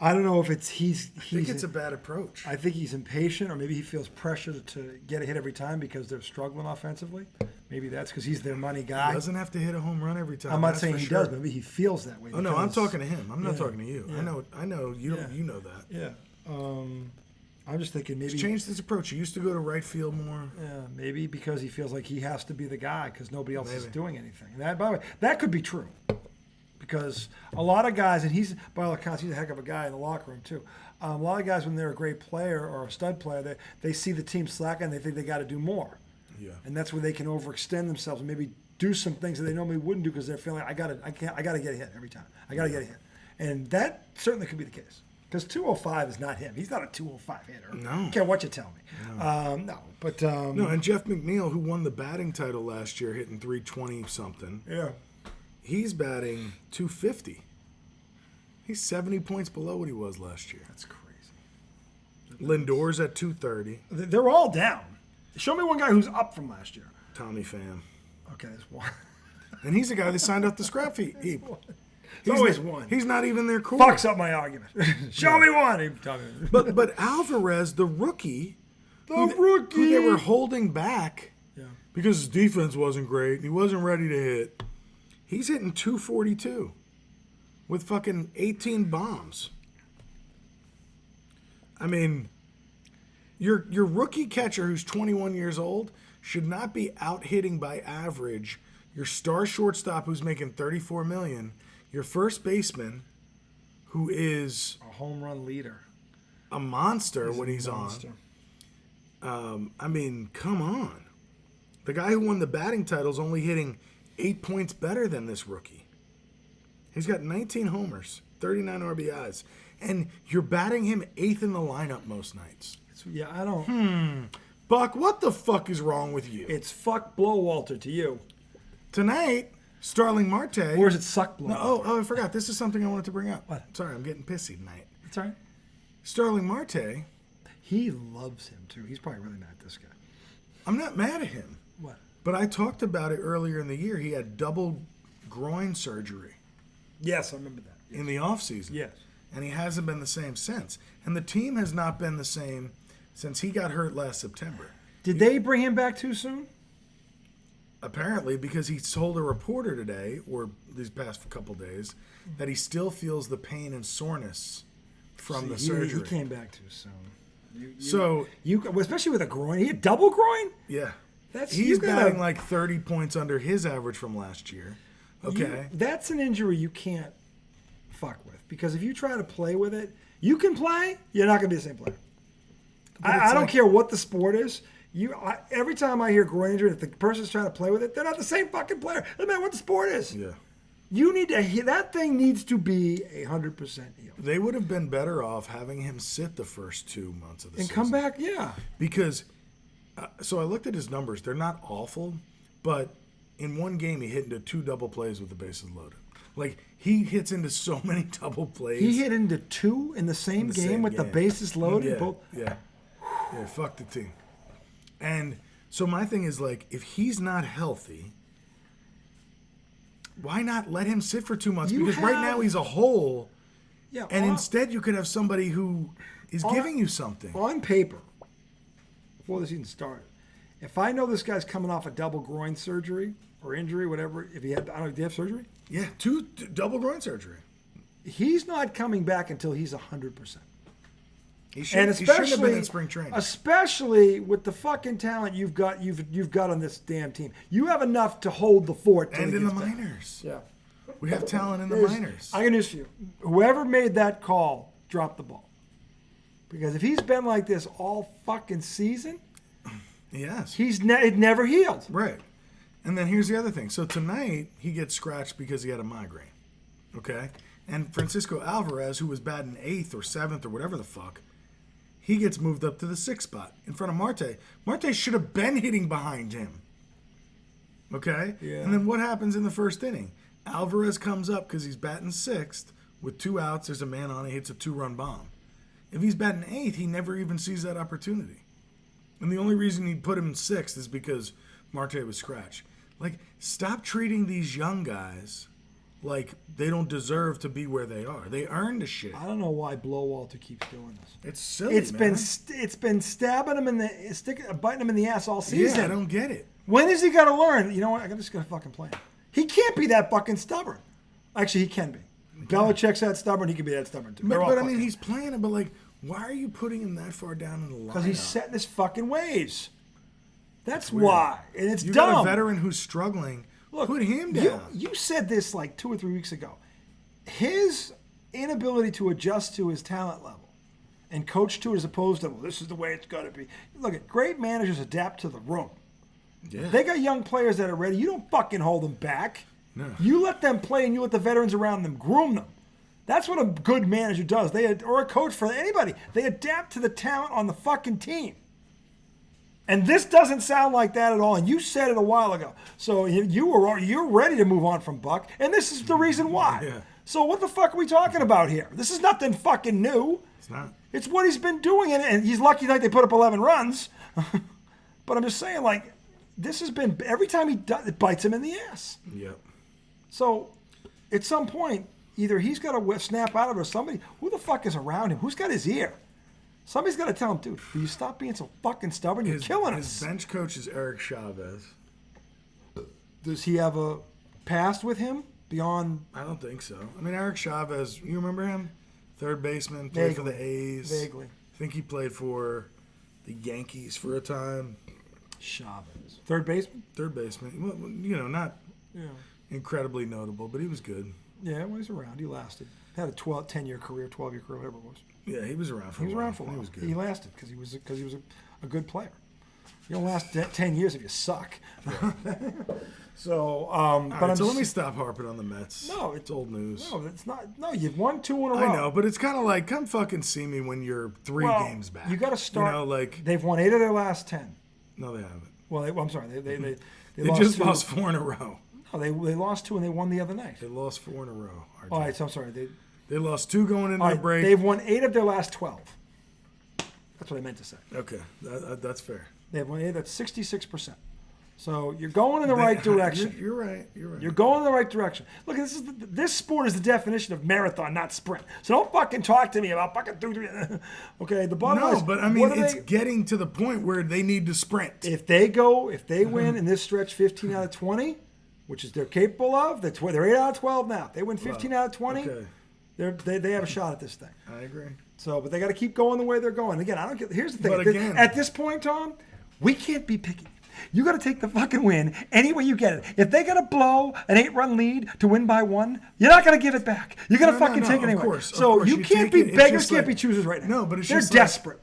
I don't know if it's I think it's a bad approach. I think he's impatient, or maybe he feels pressure to get a hit every time because they're struggling offensively. Maybe that's because he's their money guy. He doesn't have to hit a home run every time. I'm not that's saying for he sure. does, but maybe he feels that way. Oh no, I'm because- talking to him. I'm not Yeah, talking to you. yeah. I know. You Yeah. you know that. Yeah. I'm just thinking maybe He's changed his approach. He used to go to right field more. Yeah, maybe because he feels like he has to be the guy because nobody else is doing anything. That, by the way, that could be true. Because a lot of guys, and he's, by all accounts, he's a heck of a guy in the locker room too. A lot of guys, when they're a great player or a stud player, they see the team slacking and they think they got to do more. Yeah. And that's where they can overextend themselves and maybe do some things that they normally wouldn't do because they're feeling I got to get a hit every time. I got to get a hit, and that certainly could be the case. Because 205 is not him. He's not a 205 hitter. No. I don't care what you tell me. No. No, and Jeff McNeil, who won the batting title last year, hitting 320 something. Yeah. He's batting 250. He's 70 points below what he was last year. That's crazy. Lindor's at 230. They're all down. Show me one guy who's up from last year. Tommy Pham. Okay, there's one. And he's the guy that signed up the scrap heap. He's always one. He's not even their core. Fucks up my argument. Show me one. But Alvarez, the rookie, who they were holding back because his defense wasn't great and he wasn't ready to hit, he's hitting 242 with fucking 18 bombs. I mean, your rookie catcher who's 21 years old should not be out hitting by average your star shortstop who's making $34 million, your first baseman who is a home run leader, a monster when he's on. I mean, come on. The guy who won the batting title is only hitting 8 points better than this rookie. He's got 19 homers, 39 RBIs, and you're batting him 8th in the lineup most nights. Yeah, I don't. Buck, what the fuck is wrong with you? It's fuck blow Walter to you. Tonight, Starling Marte. Or is it suck blow? No, I forgot. This is something I wanted to bring up. What? Sorry, I'm getting pissy tonight. It's all right. Starling Marte. He loves him too. He's probably really mad at this guy. I'm not mad at him. What? But I talked about it earlier in the year. He had double groin surgery. Yes, I remember that. In the offseason. Yes. And he hasn't been the same since. And the team has not been the same since he got hurt last September. Did they bring him back too soon? Apparently, because he told a reporter today, or these past couple days, that he still feels the pain and soreness from the surgery. He came back too soon. Especially with a groin. He had double groin? Yeah. He's He's batting like 30 points under his average from last year. Okay. That's an injury you can't fuck with. Because if you try to play with it, you can play, you're not going to be the same player. I don't care what the sport is. Every time I hear groin injury, if the person's trying to play with it, they're not the same fucking player. No matter what the sport is. Yeah. You need to. That thing needs to be 100% healed. They would have been better off having him sit the first 2 months of the season. And come back, yeah. Because, so I looked at his numbers. They're not awful, but in one game he hit into 2 double plays with the bases loaded. Like, he hits into so many double plays. He hit into 2 in the same game with the bases loaded? Yeah. Yeah, fuck the team. And so my thing is, like, if he's not healthy, why not let him sit for 2 months? Because right now he's a hole. Yeah. And instead you could have somebody who is giving you something. On paper, before the season started, if I know this guy's coming off a double groin surgery or injury, whatever, if he had, I don't know, did he have surgery? Yeah, 2 double groin surgery. He's not coming back until he's 100%. He shouldn't have been in spring training. Especially with the fucking talent you've got on this damn team. You have enough to hold the fort. And in the minors. Yeah. We have talent in the minors. I got news for you. Whoever made that call dropped the ball. Because if he's been like this all fucking season, yes, it never healed. Right. And then here's the other thing. So tonight he gets scratched because he had a migraine. Okay? And Francisco Alvarez, who was batting 8th or 7th or whatever the fuck, he gets moved up to the 6th spot in front of Marte. Marte should have been hitting behind him. Okay? Yeah. And then what happens in the first inning? Alvarez comes up because he's batting 6th with 2 outs. There's a man on. He hits a 2-run bomb. If he's batting 8th, he never even sees that opportunity. And the only reason he put him in 6th is because Marte was scratched. Like, stop treating these young guys like they don't deserve to be where they are. They earned the shit. I don't know why Blowalter keeps doing this. It's silly, It's man. been stabbing him biting him in the ass all season. Yeah, I don't get it. When is he gonna learn? You know what? I'm just gonna fucking play him. He can't be that fucking stubborn. Actually, he can be. Belichick's that stubborn. He can be that stubborn too. But I mean, he's playing it. But like, Why are you putting him that far down in the lineup? Because he's setting his fucking ways. That's weird. why. And it's You dumb. got a veteran who's struggling. Look, put him down. You said this like 2 or 3 weeks ago. His inability to adjust to his talent level and coach to it as opposed to, well, this is the way it's got to be. Look, at great managers adapt to the room. Yeah. They got young players that are ready. You don't fucking hold them back. No. You let them play and you let the veterans around them groom them. That's what a good manager does. Or a coach for anybody. They adapt to the talent on the fucking team. And this doesn't sound like that at all. And you said it a while ago. So you're ready to move on from Buck. And this is the reason why. Yeah. So what the fuck are we talking about here? This is nothing fucking new. It's not. It's what he's been doing. And he's lucky like they put up 11 runs. But I'm just saying, like, this has been, every time he does, it bites him in the ass. Yep. So at some point, either he's got to snap out of it or somebody, who the fuck is around him? Who's got his ear? Somebody's got to tell him, dude, will you stop being so fucking stubborn? You're killing us. His bench coach is Eric Chavez. Does he have a past with him beyond? I don't think so. I mean, Eric Chavez, you remember him? Third baseman, played for the A's. Vaguely. I think he played for the Yankees for a time. Chavez. Third baseman? Third baseman. Well, not incredibly notable, but he was good. Yeah, well, he's around. He lasted. Had a 10-year career, 12-year career, whatever it was. Yeah, he was around for a while. He was around for a while. He was good. He lasted because he was a good player. You don't last 10 years if you suck. Yeah. So, so let me stop harping on the Mets. No, it's old news. No, it's not. No, you've won 2 in a row. I know, but it's kind of like, come fucking see me when you're 3 games back. You got to start. Like they've won 8 of their last 10. No, they haven't. Well, I'm sorry. They just lost 4 in a row. No, they lost 2 and they won the other night. They lost 4 in a row. RJ. All right, so I'm sorry. They lost 2 going into the break. They've won 8 of their last 12. That's what I meant to say. Okay, that's fair. They've won 8. That's 66%. So you're going in the right direction. You're right. You're going in the right direction. Look, this sport is the definition of marathon, not sprint. So don't fucking talk to me about fucking 3. Okay, the bottom line is, but I mean, it's getting to the point where they need to sprint. If they win in this stretch 15 out of 20, which is they're capable of, they're 8 out of 12 now. If they win 15 out of 20, they have a shot at this thing. I agree. So, but they got to keep going the way they're going. Again, I don't get. Here's the thing. At this point, Tom, we can't be picky. You got to take the fucking win any way you get it. If they got to blow an 8-run lead to win by 1, you're not going to give it back. You're going to fucking take it anyway. So you can't be beggars, can't be choosers right now. No, but they're desperate.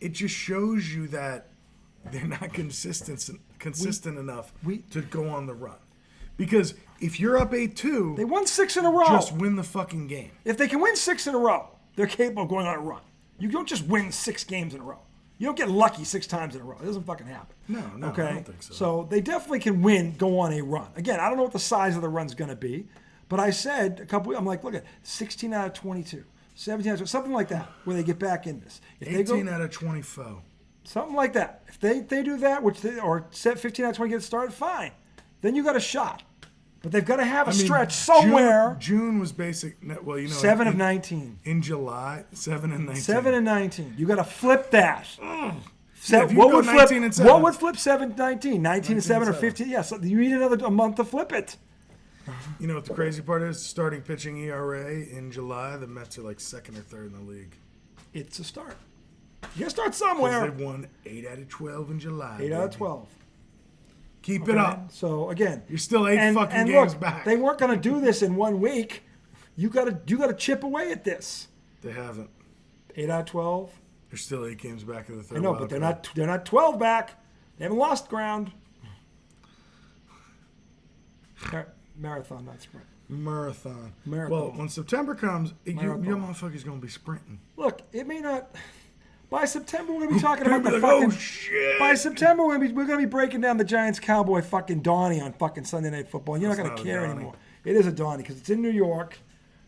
It just shows you that they're not consistent enough to go on the run. Because if you're up 8-2, they won 6 in a row. Just win the fucking game. If they can win 6 in a row, they're capable of going on a run. You don't just win 6 games in a row. You don't get lucky 6 times in a row. It doesn't fucking happen. No, okay? I don't think so. So they definitely can go on a run. Again, I don't know what the size of the run's going to be, but I said I'm like, look at 16 out of 22, 17 out of 22, something like that, where they get back in this. If 18 out of 24. Something like that. If they do that, or set 15 out of 20 get started, fine. Then you got a shot. But they've got to have a stretch somewhere. June was basic. 7 of 19. In July, 7 and 19. 7 and 19. You got to flip that. What would flip 7 19? 19 and 7 or 15? Yeah, so you need a month to flip it. You know what the crazy part is? Starting pitching ERA in July, the Mets are like 2nd or 3rd in the league. It's a start. You got to start somewhere. They've won 8 out of 12 in July. 8 out of 12. Keep it up. So again, you're still 8 fucking games back. They weren't going to do this in 1 week. You got to chip away at this. They haven't. 8 out of 12. They're still 8 games back in the 3rd. I know, but they're not 12 back. They haven't lost ground. Marathon, not sprint. Marathon. Well, when September comes, your motherfucker's going to be sprinting. Look, it may not. By September, we're going to be talking about the fucking. Oh, shit. By September, we're going to be breaking down the Giants-Cowboy fucking Donnie on fucking Sunday Night Football. You're not going to care anymore. It is a Donnie because it's in New York.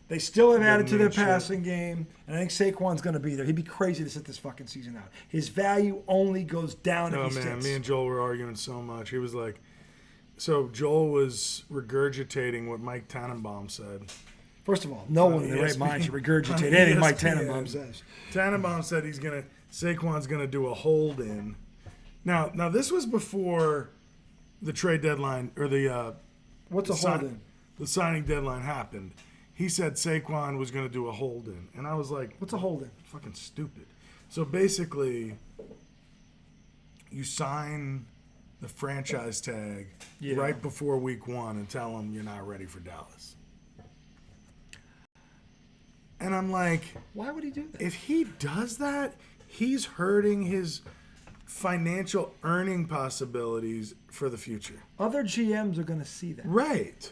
They still have added to their passing game, and I think Saquon's going to be there. He'd be crazy to sit this fucking season out. His value only goes down if he sits. Me and Joel were arguing so much. He was like, so Joel was regurgitating what Mike Tannenbaum said. First of all, no one in their right mind should regurgitate anything Mike Tannenbaum says. Tannenbaum said Saquon's gonna do a hold in. Now this was before the trade deadline or the what's a hold in? The signing deadline happened. he said Saquon was going to do a hold-in. And I was like, What's a holding? fucking stupid. So basically, you sign the franchise tag right before week 1 and tell them you're not ready for Dallas. And I'm like, Why would he do that? if he does that, he's hurting his financial earning possibilities for the future. Other GMs are going to see that. Right.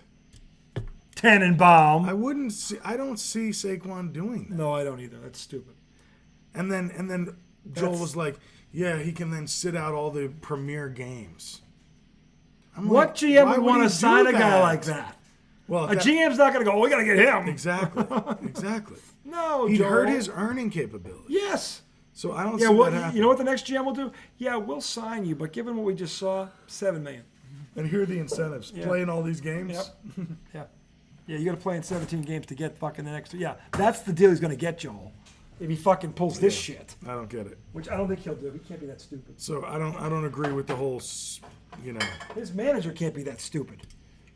Tannenbaum. I don't see Saquon doing that. No, I don't either. That's stupid. And then Joel was like, yeah, he can then sit out all the premier games. I'm What like, GM why would want he to sign do a guy that? like that? Well, A GM's not going to go, we got to get him. exactly. No, He'd Joel. hurt his earning capability. Yes. So I don't Yeah, see well, that happening. you know what the next GM will do? Yeah, we'll sign you, but given what we just saw, $7 million. And here are the incentives. Yeah. Playing all these games. Yep. Yeah. Yeah, you got to play in 17 games to get fucking the next. Yeah, that's the deal he's going to get, Joel. If he fucking pulls this shit, I don't get it. which I don't think he'll do. He can't be that stupid. So I don't agree with the whole, His manager can't be that stupid,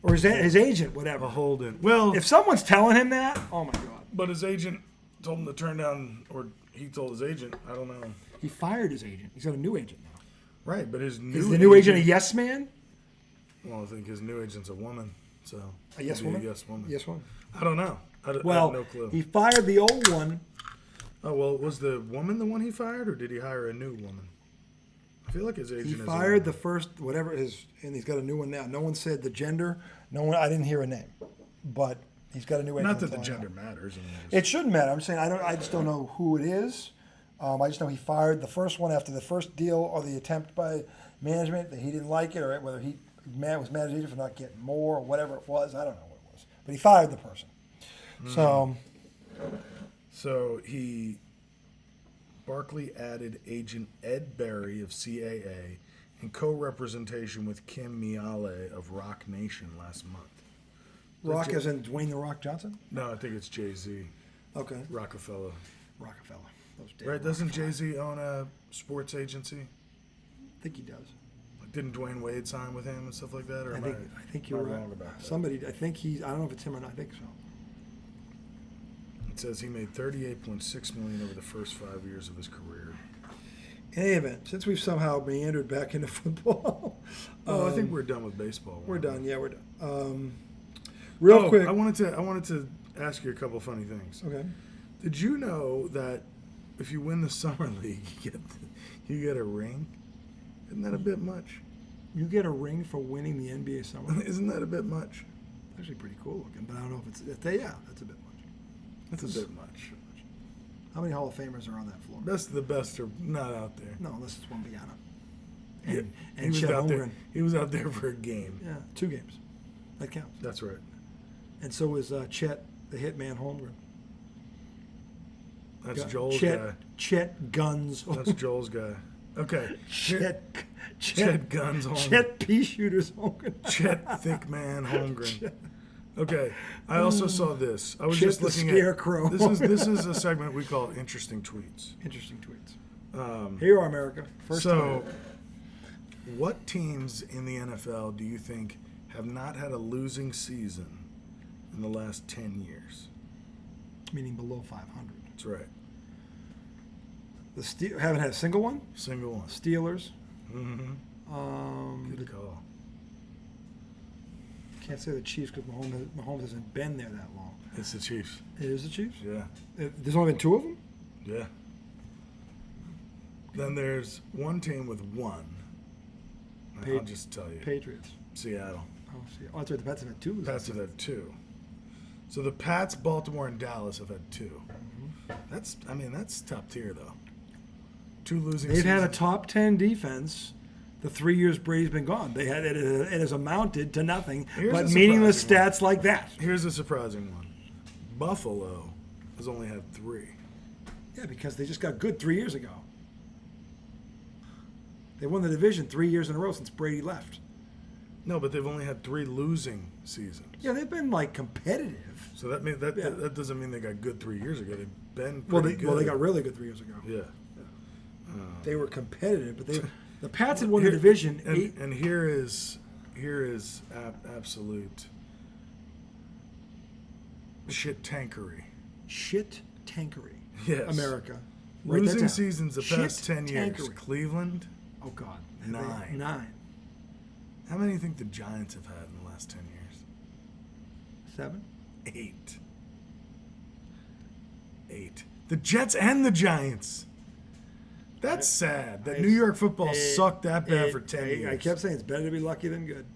or his agent, whatever. a hold-in. Well, If someone's telling him that, oh my god. but his agent told him to turn down, or he told his agent, I don't know. He fired his agent. He's got a new agent now. Right, but his new Is the new agent a yes man? Well, I think his new agent's a woman, so A yes it'd be woman? a yes woman. Yes one. I don't know. I Well, have no clue. he fired the old one. Oh well, was the woman the one he fired, or did he hire a new woman? I feel like his agent. He is a fired the woman. first whatever his, and he's got a new one now. No one said the gender. No one. I didn't hear a name, but he's got a new agent. Not that the that's all I know. gender matters. I mean, It shouldn't matter. I'm saying I just don't know who it is. I just know he fired the first one after the first deal or the attempt by management that he didn't like it, or whether he was mad at his agent for not getting more or whatever it was. I don't know what it was, but he fired the person. So Barkley added agent Ed Berry of CAA in co-representation with Kim Miale of Rock Nation last month. Rock as in Dwayne the Rock Johnson. No, I think it's Jay-Z. Okay, Rockefeller. Rockefeller. Those damn Right? Doesn't Rockefeller. Jay-Z own a sports agency? I think he does. Like, didn't Dwayne Wade sign with him and stuff like that? Or I think you're right. wrong about that? Somebody. I think he's. I don't know if it's him or not. I think so. It says he made $38.6 million over the first 5 years of his career. In any event, since we've somehow meandered back into football, Oh, I think we're done with baseball. we're done. Yeah, we're done. Real quick. I wanted to ask you a couple funny things. Okay. Did you know that if you win the summer league, you get a ring? Isn't that a bit much? You get a ring for winning the NBA Summer League. Isn't that a bit much? Actually pretty cool looking, but I don't know if yeah, that's a bit much. That's a bit much. How many Hall of Famers are on that floor? Best of the best are not out there. No, unless it's Wembyana. Yeah, And he was Chet out there. Holmgren. He was out there for a game. Yeah, 2 games. That counts. That's right. And so was Chet, the hitman Holmgren. That's Gu- Joel's Chet, guy. Chet Guns. That's Joel's guy. Okay. Chet Guns Holmgren. Chet Pea Shooters Holmgren. Chet Thick Man Holmgren. Okay. I also saw this. I was Chet just the looking Scarecrow. at this is a segment we call Interesting Tweets. Interesting tweets. Here you are, America. First So, time. what teams in the NFL do you think have not had a losing season in the last 10 years? Meaning below 500. That's right. The haven't had a single one? Single one. Steelers. Mm-hmm. Good call. Can't say the Chiefs because Mahomes hasn't been there that long. It's the Chiefs. It is the Chiefs? Yeah. There's only been 2 of them? Yeah. Then there's one team with 1. I'll just tell you. Patriots. Seattle. Oh, see. Oh, that's right. The Pats have had 2. Pats have had 2. So the Pats, Baltimore, and Dallas have had 2. Mm-hmm. That's top tier though. 2 losing. They've had a seasons. top 10 defense the 3 years Brady's been gone. They had it has amounted to nothing Here's but a meaningless surprising stats like that. Here's a surprising one. Buffalo has only had 3. Yeah, because they just got good 3 years ago. They won the division 3 years in a row since Brady left. No, but they've only had 3 losing seasons. Yeah, they've been like competitive. So that means Yeah. that doesn't mean they got good 3 years ago. They've been Well, pretty good. they got really good 3 years ago. Yeah. They were competitive, but the Pats had won the division. And here is absolute Shit tankery. Shit tankery. Yes. America. Write that Losing down. seasons the past Shit 10 years. tankery. Cleveland, Oh, God. 9. 9. How many do you think the Giants have had in the last 10 years? 7? 8. 8. The Jets and the Giants. That's sad that New York football sucked that bad for 10 years. I kept saying it's better to be lucky than good.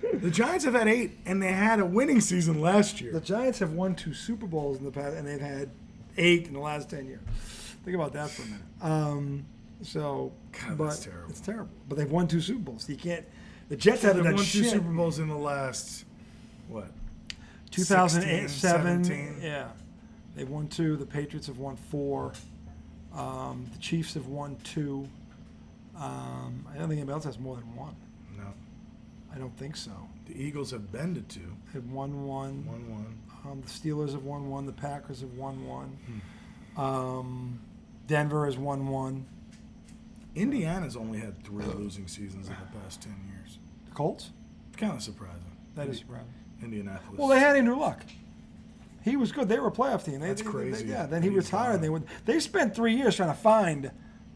The Giants have had 8, and they had a winning season last year. The Giants have won 2 Super Bowls in the past, and they've had 8 in the last 10 years. Think about that for a minute. God, that's terrible. It's terrible. But they've won 2 Super Bowls. You can't. The Jets haven't They've done won 2 shit. Super Bowls in the last, what? 2008, 7. 17. Yeah, they've won 2. The Patriots have won 4. The Chiefs have won 2. I don't think anybody else has more than 1. No. I don't think so. The Eagles have been to 2. They've won 1. 1-1. The Steelers have won 1. The Packers have won 1. Denver has won 1. Indiana's only had 3 losing seasons in the past 10 years. The Colts? Kind of surprising. That is surprising. Indianapolis. Well, they had Andrew Luck. He was good. They were a playoff team. That's crazy. Then he He's retired. gone. They spent 3 years trying to find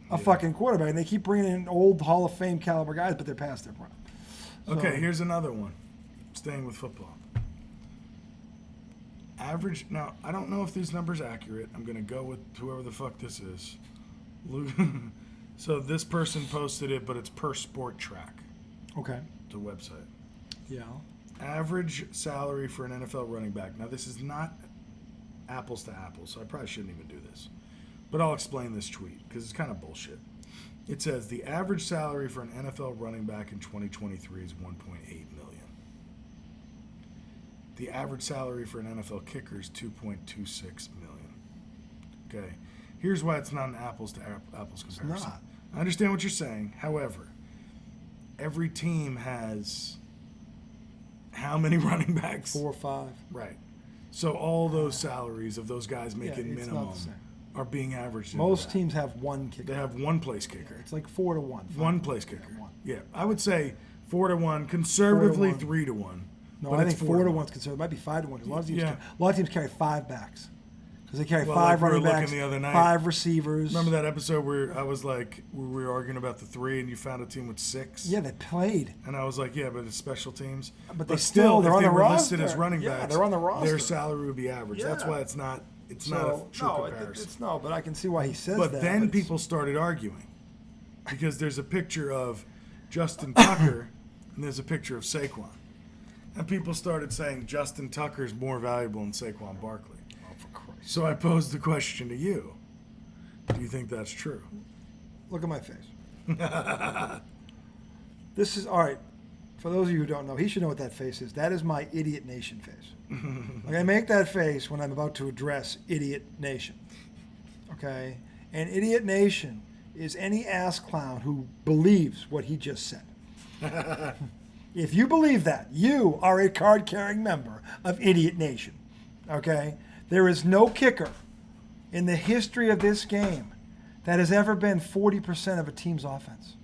a fucking quarterback, and they keep bringing in old Hall of Fame caliber guys, but they're past their prime. Okay, here's another one. Staying with football. Average. Now, I don't know if these numbers are accurate. I'm going to go with whoever the fuck this is. So this person posted it, but it's per Sport Track. Okay. The website. Yeah. Average salary for an NFL running back. Now, this is not apples to apples, so I probably shouldn't even do this. But I'll explain this tweet because it's kind of bullshit. It says the average salary for an NFL running back in 2023 is $1.8 million. The average salary for an NFL kicker is $2.26 million. Okay. Here's why it's not an apples to apples comparison. It's not. I understand what you're saying. However, every team has how many running backs? 4 or 5. Right. So all those salaries of those guys making it's not minimum the same. are being averaged into Most that. teams have 1 kicker. They have one place kicker. It's like 4 to 1. One place kicker. Yeah, 1. Yeah, I would say 4 to 1, conservatively 1. 3 to 1. No, but I it's think 4 to 1 is considered. It might be 5 to 1. 'Cause a lot of teams carry 5 backs. Because they carry Well, 5 like we were running looking backs, the other night. 5 receivers. Remember that episode where I was like, we were arguing about the 3 and you found a team with 6? Yeah, they played. And I was like, yeah, but it's special teams. But they're if on they the were listed roster. as running Yeah, backs, they're on the roster. their salary would be average. That's Yeah. why it's not a true comparison. It's no, but I can see why he says But that. then people started arguing because there's a picture of Justin Tucker and there's a picture of Saquon. And people started saying Justin Tucker's more valuable than Saquon Barkley. Oh, for Christ. So I posed the question to you. Do you think that's true? Look at my face. This is, all right, for those of you who don't know, he should know what that face is. That is my Idiot Nation face. Like, I make that face when I'm about to address Idiot Nation. Okay? And Idiot Nation is any ass clown who believes what he just said. If you believe that, you are a card-carrying member of Idiot Nation. Okay? There is no kicker in the history of this game that has ever been 40% of a team's offense.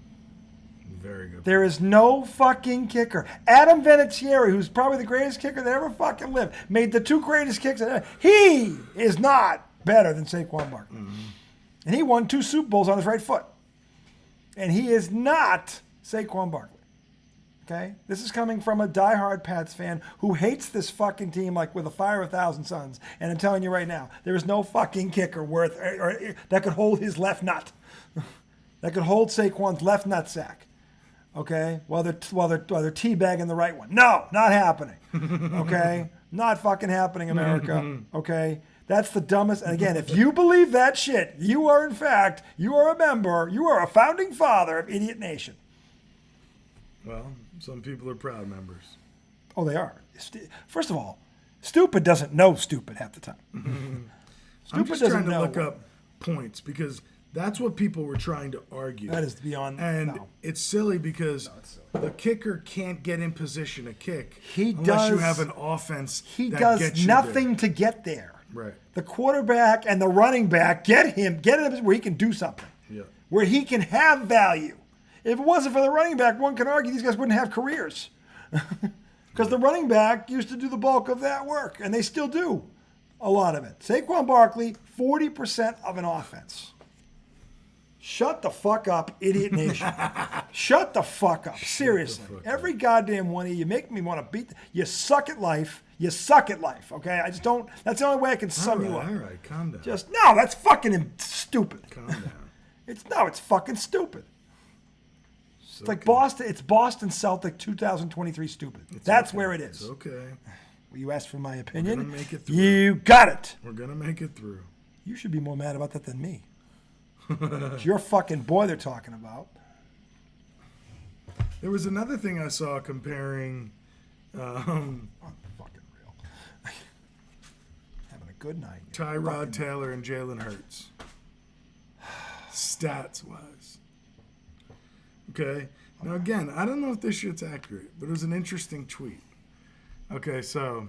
Very good. There is no fucking kicker. Adam Vinatieri, who's probably the greatest kicker that ever fucking lived, made the 2 greatest kicks. He is not better than Saquon Barkley. Mm-hmm. And he won 2 Super Bowls on his right foot. And he is not Saquon Barkley. Okay? This is coming from a diehard Pats fan who hates this fucking team like with a fire of 1,000 suns. And I'm telling you right now, there is no fucking kicker worth or that could hold his left nut. That could hold Saquon's left nut sack. Okay? While they're teabagging the right one. No, not happening. Okay? Not fucking happening, America. Okay? That's the dumbest. And again, if you believe that shit, you are a member, you are a founding father of Idiot Nation. Well, some people are proud members. Oh, they are. First of all, stupid doesn't know stupid half the time. I'm just trying to look up points because that's what people were trying to argue. That is beyond. And it's silly because the kicker can't get in position to kick unless does, you have an offense he that does gets you nothing there. to get there. Right. The quarterback and the running back get him where he can do something. Yeah. Where he can have value. If it wasn't for the running back, one can argue these guys wouldn't have careers. Because the running back used to do the bulk of that work, and they still do a lot of it. Saquon Barkley, 40% of an offense. Shut the fuck up, idiot nation. Shut the fuck up. Seriously. Every goddamn one of you make me want to beat. You suck at life. You suck at life, okay? I just don't. That's the only way I can sum you up. All right, calm down. No, that's fucking stupid. Calm down. It's fucking stupid. It's like okay. Boston. It's Boston Celtic 2023 stupid. That's okay. where it is. It's okay. Well, you asked for my opinion. We're gonna make it through. You got it. We're gonna make it through. You should be more mad about that than me. It's your fucking boy they're talking about. There was another thing I saw comparing. Oh, fucking real. Having a good night. Tyrod Taylor and Jalen Hurts. Stats wise. Okay. Now again, I don't know if this shit's accurate, but it was an interesting tweet. Okay, so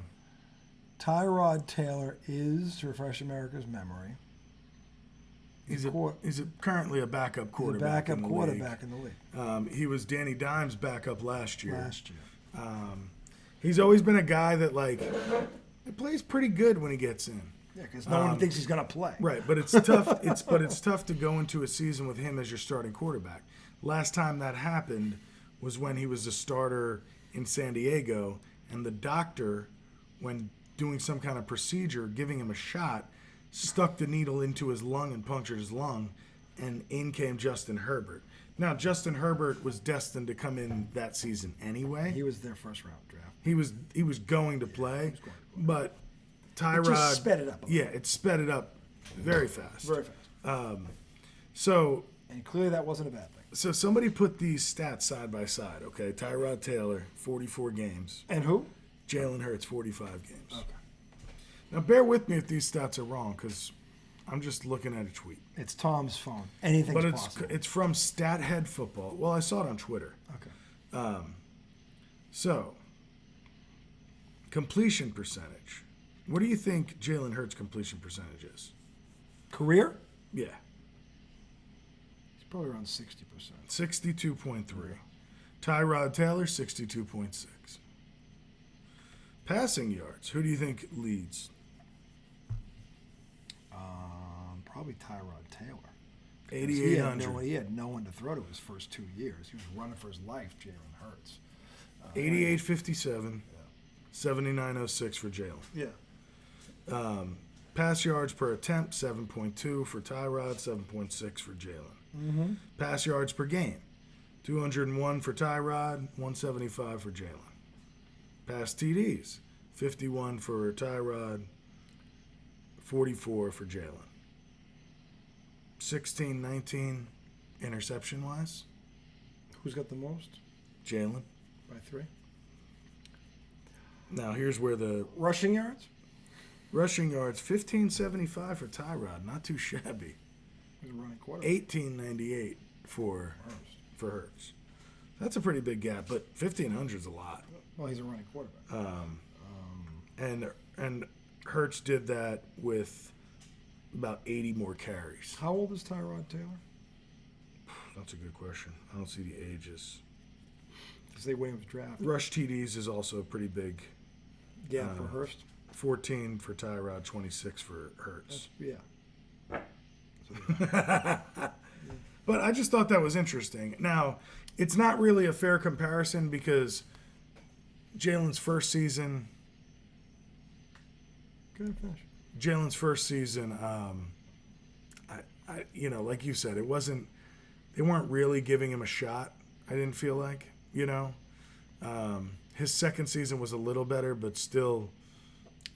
Tyrod Taylor is, to refresh America's memory, he's currently a backup quarterback. in the league. He was Danny Dimes' backup last year. He's always been a guy that he plays pretty good when he gets in. Yeah, because no one thinks he's going to play. Right, but it's tough. It's tough to go into a season with him as your starting quarterback. Last time that happened was when he was a starter in San Diego, and the doctor, when doing some kind of procedure, giving him a shot, stuck the needle into his lung and punctured his lung, and in came Justin Herbert. Now, Justin Herbert was destined to come in that season anyway. He was their first round draft. He was going to play, but Tyrod... It just sped it up. Yeah, it sped it up very fast. Very fast. And clearly that wasn't a bad thing. So somebody put these stats side by side, okay? Tyrod Taylor, 44 games. And who? Jalen Hurts, 45 games. Okay. Now, bear with me if these stats are wrong, because I'm just looking at a tweet. It's Tom's phone. Anything's possible. It's from Stathead Football. Well, I saw it on Twitter. Okay. So, completion percentage. What do you think Jalen Hurts' completion percentage is? Career? Yeah. He's probably around 60%. 62.3. Tyrod Taylor, 62.6. Passing yards. Who do you think leads? Probably Tyrod Taylor. 8,800. He had no one to throw to his first 2 years. He was running for his life, Jalen Hurts. 88.57. 79.06 for Jalen. Yeah. Pass yards per attempt, 7.2 for Tyrod, 7.6 for Jalen. Mm-hmm. Pass yards per game, 201 for Tyrod, 175 for Jalen. Pass TDs, 51 for Tyrod, 44 for Jalen. 16-19 interception-wise. Who's got the most? Jalen. By 3. Now, here's where the... Rushing yards? Rushing yards, 15.75 for Tyrod. Not too shabby. He's a running quarterback. 18.98 for Hurts. That's a pretty big gap, but 1,500 is a lot. Well, he's a running quarterback. And Hurts did that with about 80 more carries. How old is Tyrod Taylor? That's a good question. I don't see the ages. Because they waiting for the draft. Rush TDs is also a pretty big. Yeah, for Hurst. 14 for Tyrod, 26 for Hurts. Yeah. But I just thought that was interesting. Now, it's not really a fair comparison because Jalen's first season. Good finish. Jalen's first season, like you said, it wasn't. They weren't really giving him a shot. I didn't feel like, his second season was a little better, but still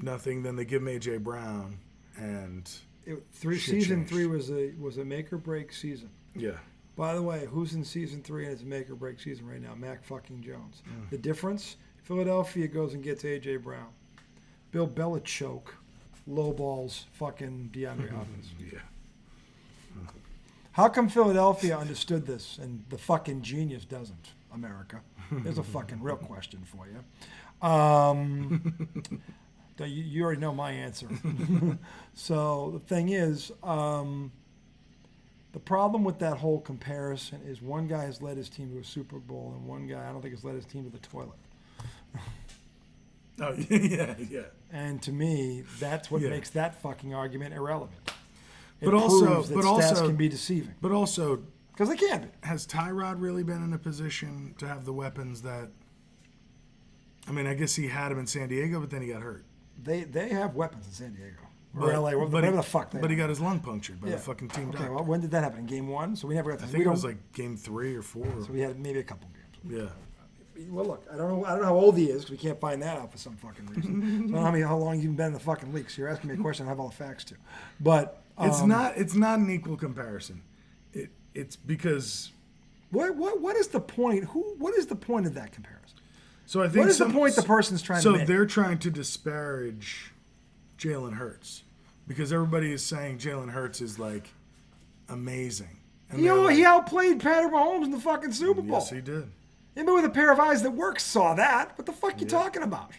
nothing. Then they give him A.J. Brown, and season 3 was a make or break season. Yeah. By the way, who's in season 3 and it's a make or break season right now? Mac fucking Jones. The difference: Philadelphia goes and gets A.J. Brown. Bill Belichick lowballs fucking DeAndre Hopkins. Yeah. How come Philadelphia understood this and the fucking genius doesn't? America. There's a fucking real question for you. You already know my answer. So the thing is, the problem with that whole comparison is one guy has led his team to a Super Bowl and one guy I don't think has led his team to the toilet. Oh, yeah, yeah. And to me, that's what Yeah. makes that fucking argument irrelevant. It But also- proves that but stats also- can be deceiving. But also, Because they can be. has Tyrod really been in a position to have the weapons that? I mean, I guess he had them in San Diego, but then he got hurt. They have weapons in San Diego. Or But- LA, but whatever he- the fuck they But he are. got his lung punctured by Yeah. the fucking team Okay, doctor. well, when did that happen? In game 1? So we never got to I think it was like game 3 or 4. So we had maybe a couple games. Yeah. Well, look, I don't know how old he is because we can't find that out for some fucking reason. So I don't know how long you've been in the fucking league. So you're asking me a question, I have all the facts too. But It's not an equal comparison. It's because what is the point? What is the point of that comparison? so I think What is the point the person's trying to So make? they're trying to disparage Jalen Hurts because everybody is saying Jalen Hurts is like amazing. And You they're know, like, he outplayed Patrick Mahomes in the fucking Super Bowl. Yes, he did. Anybody with a pair of eyes that works saw that. What the fuck you talking about?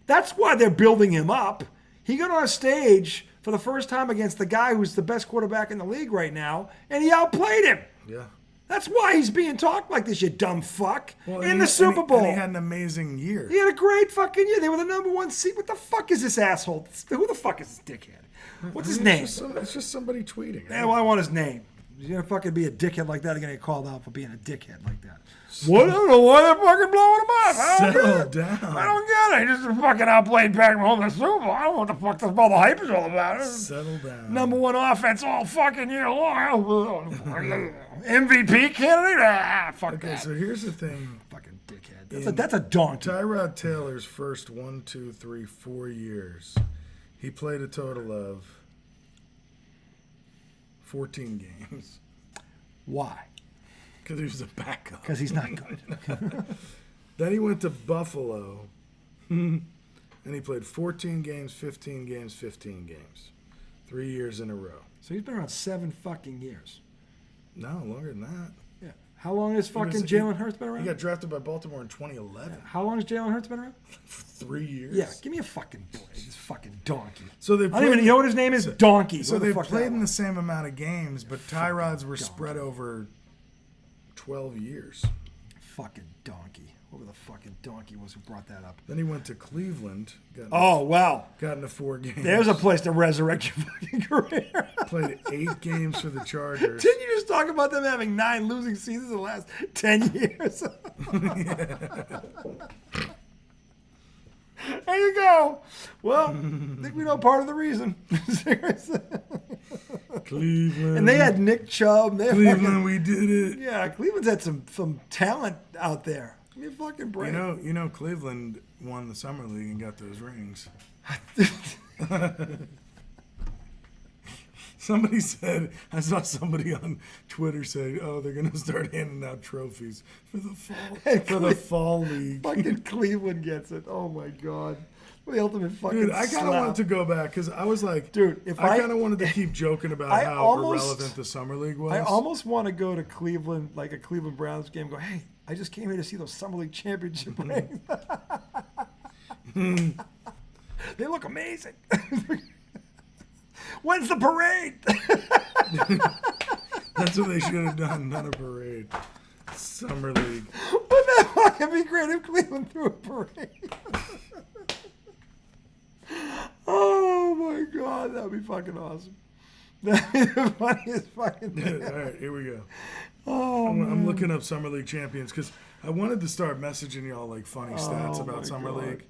That's why they're building him up. He got on a stage for the first time against the guy who's the best quarterback in the league right now, and he outplayed him. Yeah. That's why he's being talked like this, you dumb fuck. Well, in and the he- Super Bowl. And he had an amazing year. He had a great fucking year. They were the number 1 seed. What the fuck is this asshole? Who the fuck is this dickhead? What's his name? It's just somebody tweeting. Yeah, well, I want his name. He's gonna fucking be a dickhead like that. He's gonna get called out for being a dickhead like that. What? I don't know why they're fucking blowing him up. I don't Settle get it. down. I don't get it. He just fucking outplayed Patrick Mahomes in the Super Bowl. I don't know what the fuck all the hype is all about. Settle down. Number 1 offense all fucking year long. MVP candidate? Ah, fuck Okay, that. so here's the thing. Fucking dickhead. That's a donkey. Tyrod Taylor's first 4 years, he played a total of 14 games Why? because he was a backup. Because he's not good. Then he went to Buffalo, and he played 14 games, 15 games, 15 games, 3 years in a row. So he's been around 7 fucking years. No, longer than that. Yeah. How long has fucking was- Jalen Hurts been around? He got drafted by Baltimore in 2011. How long has Jalen Hurts been around? 3 years. Yeah, give me a fucking break. This fucking donkey. So they I don't even you know what his name is? Donkey. So What the they fuck played that in the was? same amount of games, but Tyrod's were spread over 12 years. Fucking donkey. Whoever the fucking donkey was who brought that up. Then he went to Cleveland. Oh, well. Got into 4 games. There's a place to resurrect your fucking career. Played 8 games for the Chargers. Didn't you just talk about them having 9 losing seasons in the last 10 years? There you go. Well, I think we know part of the reason. Seriously. Cleveland. And they had Nick Chubb. They had Cleveland, fucking, we did it. yeah, Cleveland's had some talent out there. Give me a fucking break. You know, Cleveland won the summer league and got those rings. Somebody said, I saw somebody on Twitter say, "Oh, they're gonna start handing out trophies for the fall league." Fucking Cleveland gets it. Oh my god. The ultimate fucking Dude, I kind of slap. wanted to go back because I was like, Dude, if I I- kind of wanted to keep joking about I how almost- irrelevant the summer league was. I almost want to go to Cleveland, like a Cleveland Browns game, and go, hey, I just came here to see those Summer League championship rings. They look amazing. When's the parade? That's what they should have done. Not a parade. Summer league. Wouldn't that fucking be great if Cleveland threw a parade? Oh my god, that'd be fucking awesome. That'd be the funniest fucking thing. All right, here we go. Oh, I'm looking up summer league champions because I wanted to start messaging y'all like funny stats Oh, about my summer God. league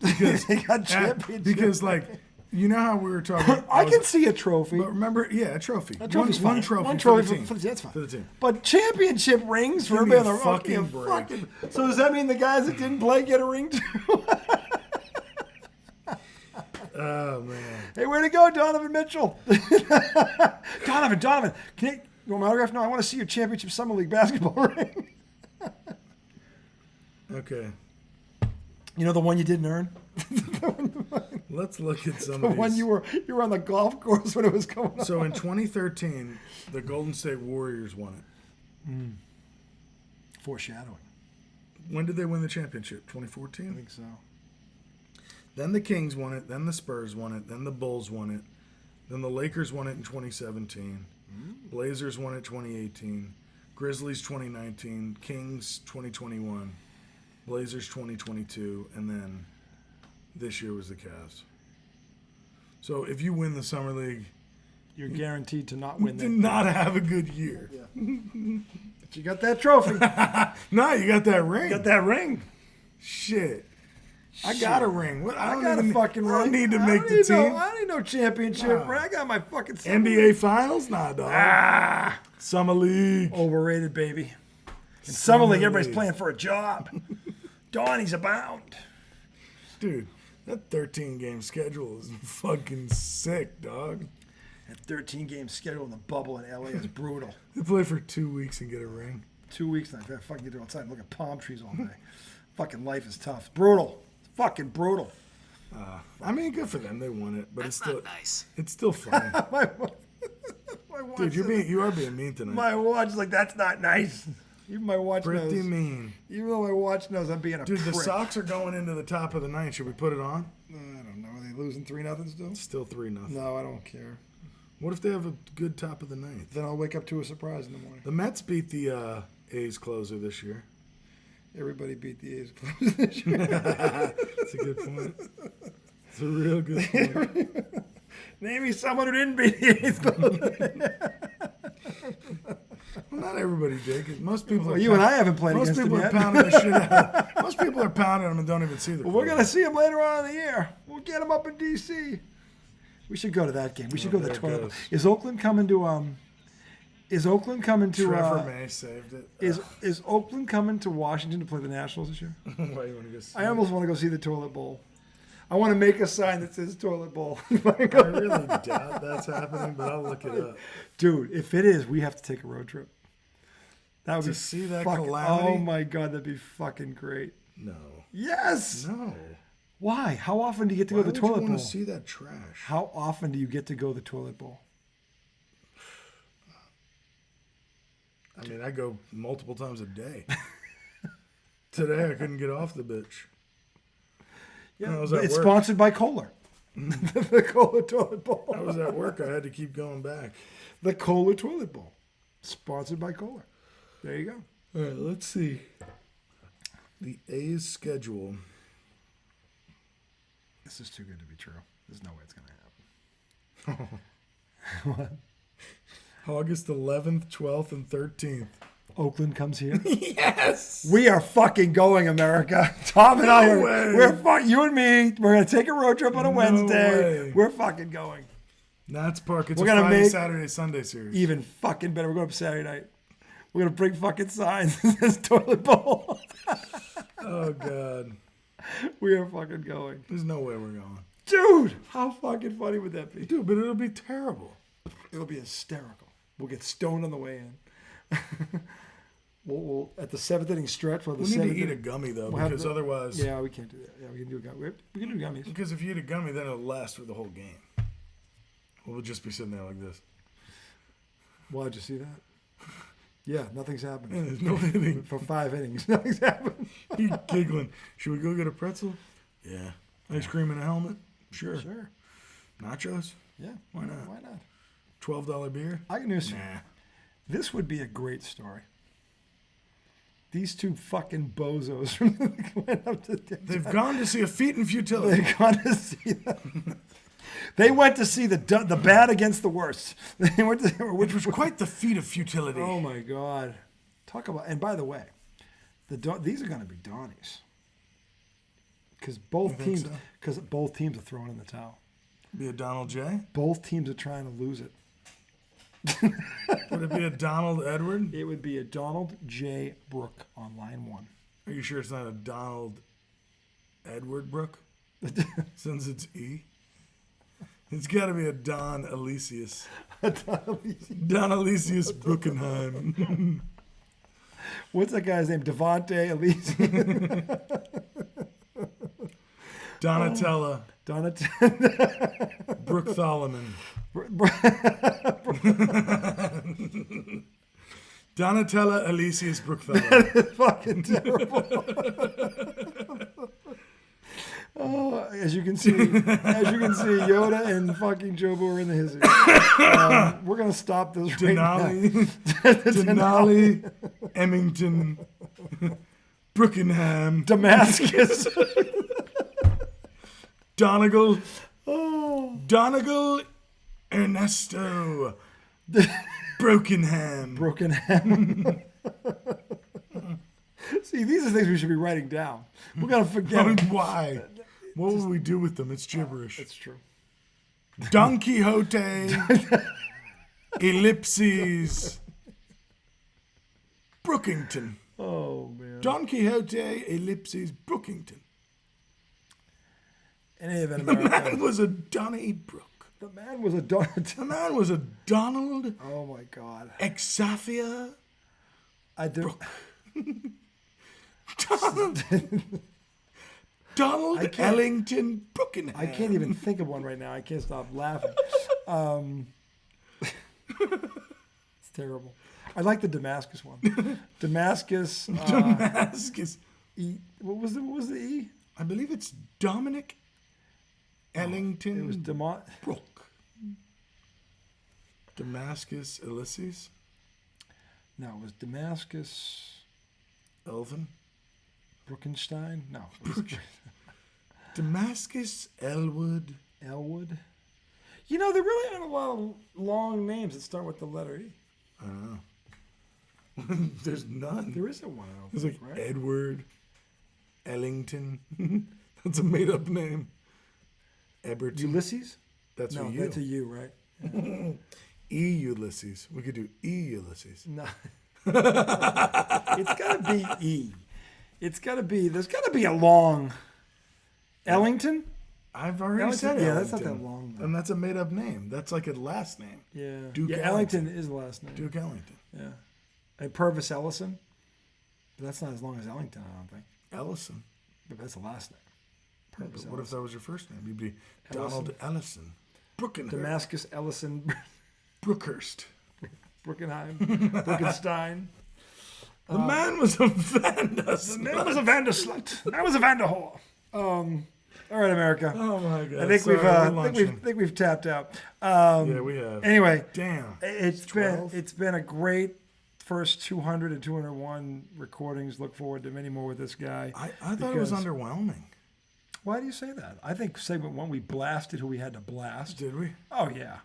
because They got championships. because like you know how we were talking. I can see a trophy. But remember, yeah, a trophy. A trophy's one fine. trophy. One for trophy the team. for the that's fine. For the team. But championship rings for Give me everybody on a the fucking fucking break. So does that mean the guys that didn't play get a ring too? Oh man. Hey, way to go, Donovan Mitchell. Donovan, you want my autograph? No, I want to see your championship summer league basketball ring. Okay. You know the one you didn't earn? Let's look at some The of one these. you were on the golf course when it was going on. So in 2013, the Golden State Warriors won it. Foreshadowing. When did they win the championship? I 2014? think so. Then the Kings won it. Then the Spurs won it. Then the Bulls won it. Then the Lakers won it in 2017. Blazers won it 2018. Grizzlies 2019. Kings 2021. Blazers 2022. And then this year was the Cavs. So if you win the Summer League, You're guaranteed to not win did that. not have a good year. Yeah. But you got that trophy. No, you got that ring. You got that ring. Shit. I got a ring. What? I got a fucking ring. I don't need to I make don't the need team. I don't need no championship Nah. ring. I got my fucking NBA Finals? Nah, dog. Ah, Summer League. overrated, baby. In Summer League, everybody's League. playing for a job. Donnie's abound. Dude, that 13-game schedule is fucking sick, dog. That 13-game schedule in the bubble in LA is brutal. They play for 2 weeks and get a ring. 2 weeks and I fucking get to go outside and look at palm trees all day. Fucking life is tough. Brutal. Fucking brutal. I mean, good for them. They won it, but That's it's still not nice. it's still funny. my watch Dude, you are being mean tonight. My watch is like, that's not nice. Even my watch Pretty knows. mean. Even though my watch knows I'm being a Dude, the prick. Sox are going into the top of the ninth. Should we put it on? I don't know. Are they losing 3-0 still? Still 3-0. No, I don't care. What if they have a good top of the ninth? Then I'll wake up to a surprise in the morning. The Mets beat the A's closer this year. Everybody beat the A's close this year. That's a good point. It's a real good point. Name me someone who didn't beat the A's close. Well, not everybody did. 'Cause most people. Well, are you and I haven't played Most against people them are yet. pounding the shit out. Most people are pounding them and don't even see the. Well, we're closer. gonna see him later on in the year. We'll get him up in D.C. We should go to that game. We should go to the there it toilet. goes. Is Oakland coming to Is Oakland coming to? Trevor May saved it. Is Oakland coming to Washington to play the Nationals this year? Why you want to go see I almost want to go see the toilet bowl. I want to make a sign that says toilet bowl. I really doubt that's happening, but I'll look it up. Dude, if it is, we have to take a road trip. That would To be see that fucking, calamity? Oh my god, that'd be fucking great. No. Yes. No. Why? How often do you get to Why go to would the you toilet want bowl? to see that trash? How often do you get to go to the toilet bowl? I mean, I go multiple times a day. Today I couldn't get off the bitch. Yeah, I was but at it's work. sponsored by Kohler. The Kohler toilet bowl. I was at work. I had to keep going back. The Kohler toilet bowl, sponsored by Kohler. There you go. All right, let's see. The A's schedule. This is too good to be true. There's no way it's gonna happen. What? August 11th, 12th, and 13th. Oakland comes here. Yes! We are fucking going, America. Tom and I No are. way. You and me. We're gonna take a road trip on a Wednesday. way. We're fucking going. Nats Park. It's We're a gonna Friday, make- Saturday, Sunday series. Even fucking better. We're going up Saturday night. We're gonna bring fucking signs that says toilet bowl. Oh, God. We are fucking going, There's no way we're going. dude. How fucking funny would that be? Dude, but it'll be terrible. It'll be hysterical. We'll get stoned on the way in. we'll at the seventh inning stretch. We need to eat a gummy, though, We'll have because the- otherwise... Yeah, we can't do that. Yeah, we can do a gummy. We can do gummies. Because if you eat a gummy, then it'll last for the whole game. We'll just be sitting there like this. Why'd you see that? Yeah, nothing's Yeah, happening. there's no anything. For 5 innings, nothing's happened. You giggling. Should we go get a pretzel? Yeah. Ice cream and a helmet? Sure. Sure. Nachos? Yeah. Why not? Why not? $12 beer? I can news. Nah. This would be a great story. These two fucking bozos from went up to They've gone to see a feat in futility. They got to see them. They went to see the bad against the worst. They went to, Which was quite the feat of futility. oh my god! Talk about. And by the way, these are going to be Donnies because both think teams so? because both teams are throwing in the towel. Be a Donald J? Both teams are trying to lose it. Would it be a Donald Edward? It would be a Donald J. Brook on line 1. Are you sure it's not a Donald Edward Brook? Since it's E? It's got to be a Don Elysius. Don Elysius Brookenheim. What's that guy's name? Devontae Elise. Donatella Donat. Brooke Tholoman. Donatella Elysius Brooke Tholoman. Fucking terrible. Oh, as you can see, Yoda and fucking Jobu are in the hizzy. We're gonna stop this right Denali, now. Denali, Emmington, Brookenham, Damascus. Donegal. Oh. Donegal Ernesto. Brokenham. Broken ham. See, these are things we should be writing down. We're going to forget them. Why? What will we do with them? It's gibberish. It's true. Don Quixote. Ellipses. Brookington. Oh, man. Don Quixote, ellipses, Brookington. In any event, The America. man was a Donnybrook. The man was a Donald. The man was a Donald Oh, my God. Exafia. I do. Donald I can't- Ellington Brookenham. I can't even think of one right now. I can't stop laughing. It's terrible. I like the Damascus one. Damascus. Damascus. What was the E? I believe it's Dominic Ellington It was Brook. Damascus Ulysses. No, it was Damascus Elvin. Brookenstein. No, Damascus Elwood. Elwood. You know, there really aren't a lot of long names that start with the letter E. I don't know. There's none. There isn't one. I don't There's think, like right? Edward Ellington. That's a made up name. Eberton. Ulysses? That's No, for you. that's a U, right? E Ulysses. We could do E Ulysses. No. It's got to be E. It's got to be. There's got to be a long. Ellington? I've already Ellington? said Yeah, Ellington. that's not that long, though. And that's a made up name. That's like a last name. Yeah. Duke yeah, Ellington. Ellington is the last name. Duke Ellington. Yeah. And Purvis Ellison. But that's not as long as Ellington, I don't think. Ellison. But that's the last name. Yeah, Purvis but what if Ellison. that was your first name? You'd be Ellison. Donald Ellison. Brookenhurst. Damascus Ellison Brookhurst. Brookenheim. Brookenstein. The man was a Vanda. That was a Vanderslut. That was a Vanderhall. All right, America. Oh my God. I think Sorry, we're we've lunching. think we've tapped out. Yeah, we have. Anyway, Damn. it's 12. been a great first 200 and 201 recordings. Look forward to many more with this guy. I thought it was because- underwhelming. Why do you say that? I think segment 1 we blasted who we had to blast. Did we? Oh yeah.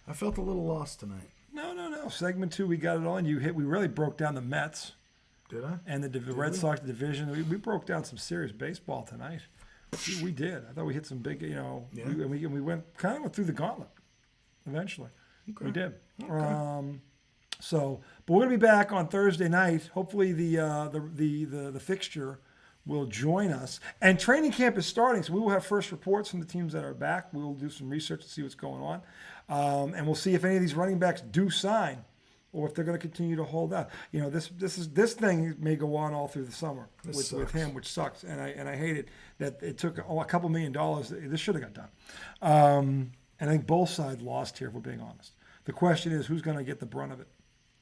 I felt a little lost tonight. No. Segment 2 we got it all, and you hit. We really broke down the Mets Did I? and the Red Sox division. We broke down some serious baseball tonight. We did. I thought we hit some big, Yeah. we went kind of went through the gauntlet. Eventually, Okay. we did. Okay. But we're gonna be back on Thursday night. Hopefully, the fixture will join us. And training camp is starting, so we will have first reports from the teams that are back. We will do some research to see what's going on, and we'll see if any of these running backs do sign, or if they're going to continue to hold out. You know, this thing may go on all through the summer with him, which sucks. And I hate it that it took a couple $1 million. This should have got done. And I think both sides lost here, if we're being honest. The question is, who's going to get the brunt of it?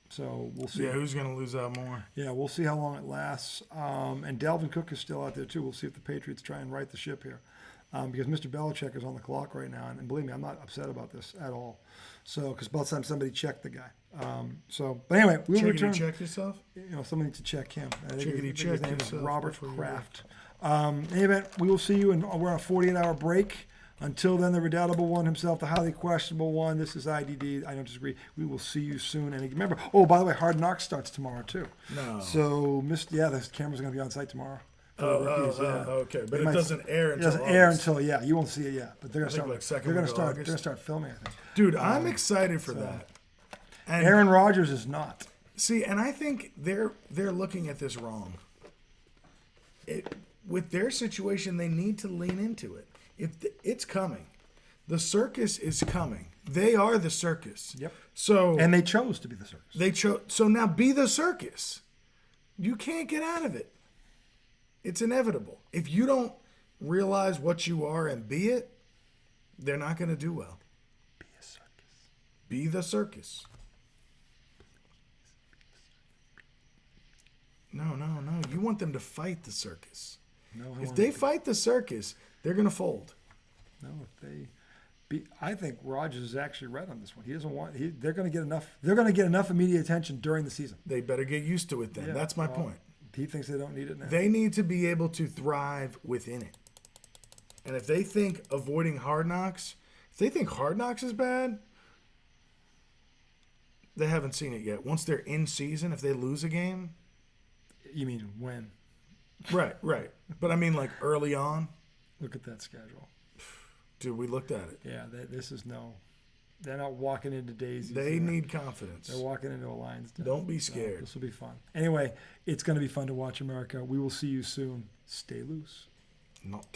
So we'll see. Yeah, who's going to lose out more? Yeah, we'll see how long it lasts. And Dalvin Cook is still out there, too. We'll see if the Patriots try and right the ship here. Because Mr. Belichick is on the clock right now. And believe me, I'm not upset about this at all. So, because about time somebody checked the guy. But anyway, we will return. Check yourself? Somebody needs to check him. I think Checkity his check name is yourself Robert before you Kraft. In any event, we will see you, and we're on a 48-hour break. Until then, the redoubtable one himself, the highly questionable one. This is IDD. I don't disagree. We will see you soon. And remember, by the way, Hard Knocks starts tomorrow too. No. So, the camera's going to be on site tomorrow. for the rookies, Okay. But They it might- doesn't air It until doesn't air August. until you won't see it yet. But they're going to think start. like second They're going week to of start. August. They're going to start filming. I think. Dude, I'm excited for that. And Aaron Rodgers is not. see, and I think they're looking at this wrong. With their situation, they need to lean into it. It's coming. The circus is coming. They are the circus. Yep. So And they chose to be the circus. they chose. So now be the circus. You can't get out of it. It's inevitable. If you don't realize what you are and be it, they're not going to do well. Be a circus. Be the circus. No. You want them to fight the circus. No, If they fight the circus, they're going to fold. No, if they be, I think Rodgers is actually right on this one. He doesn't want. They're going to get enough. They're going to get enough media attention during the season. They better get used to it then. Yeah, That's my well, point. He thinks they don't need it now. They need to be able to thrive within it. And if they think avoiding Hard Knocks, if they think Hard Knocks is bad, they haven't seen it yet. Once they're in season, if they lose a game. You mean when? Right. But I mean, like early on. Look at that schedule. Dude, we looked at it. Yeah, this is no. They're not walking into daisies. They need confidence. They're walking into a lion's den. Don't be scared. So this will be fun. Anyway, it's going to be fun to watch America. We will see you soon. Stay loose. Not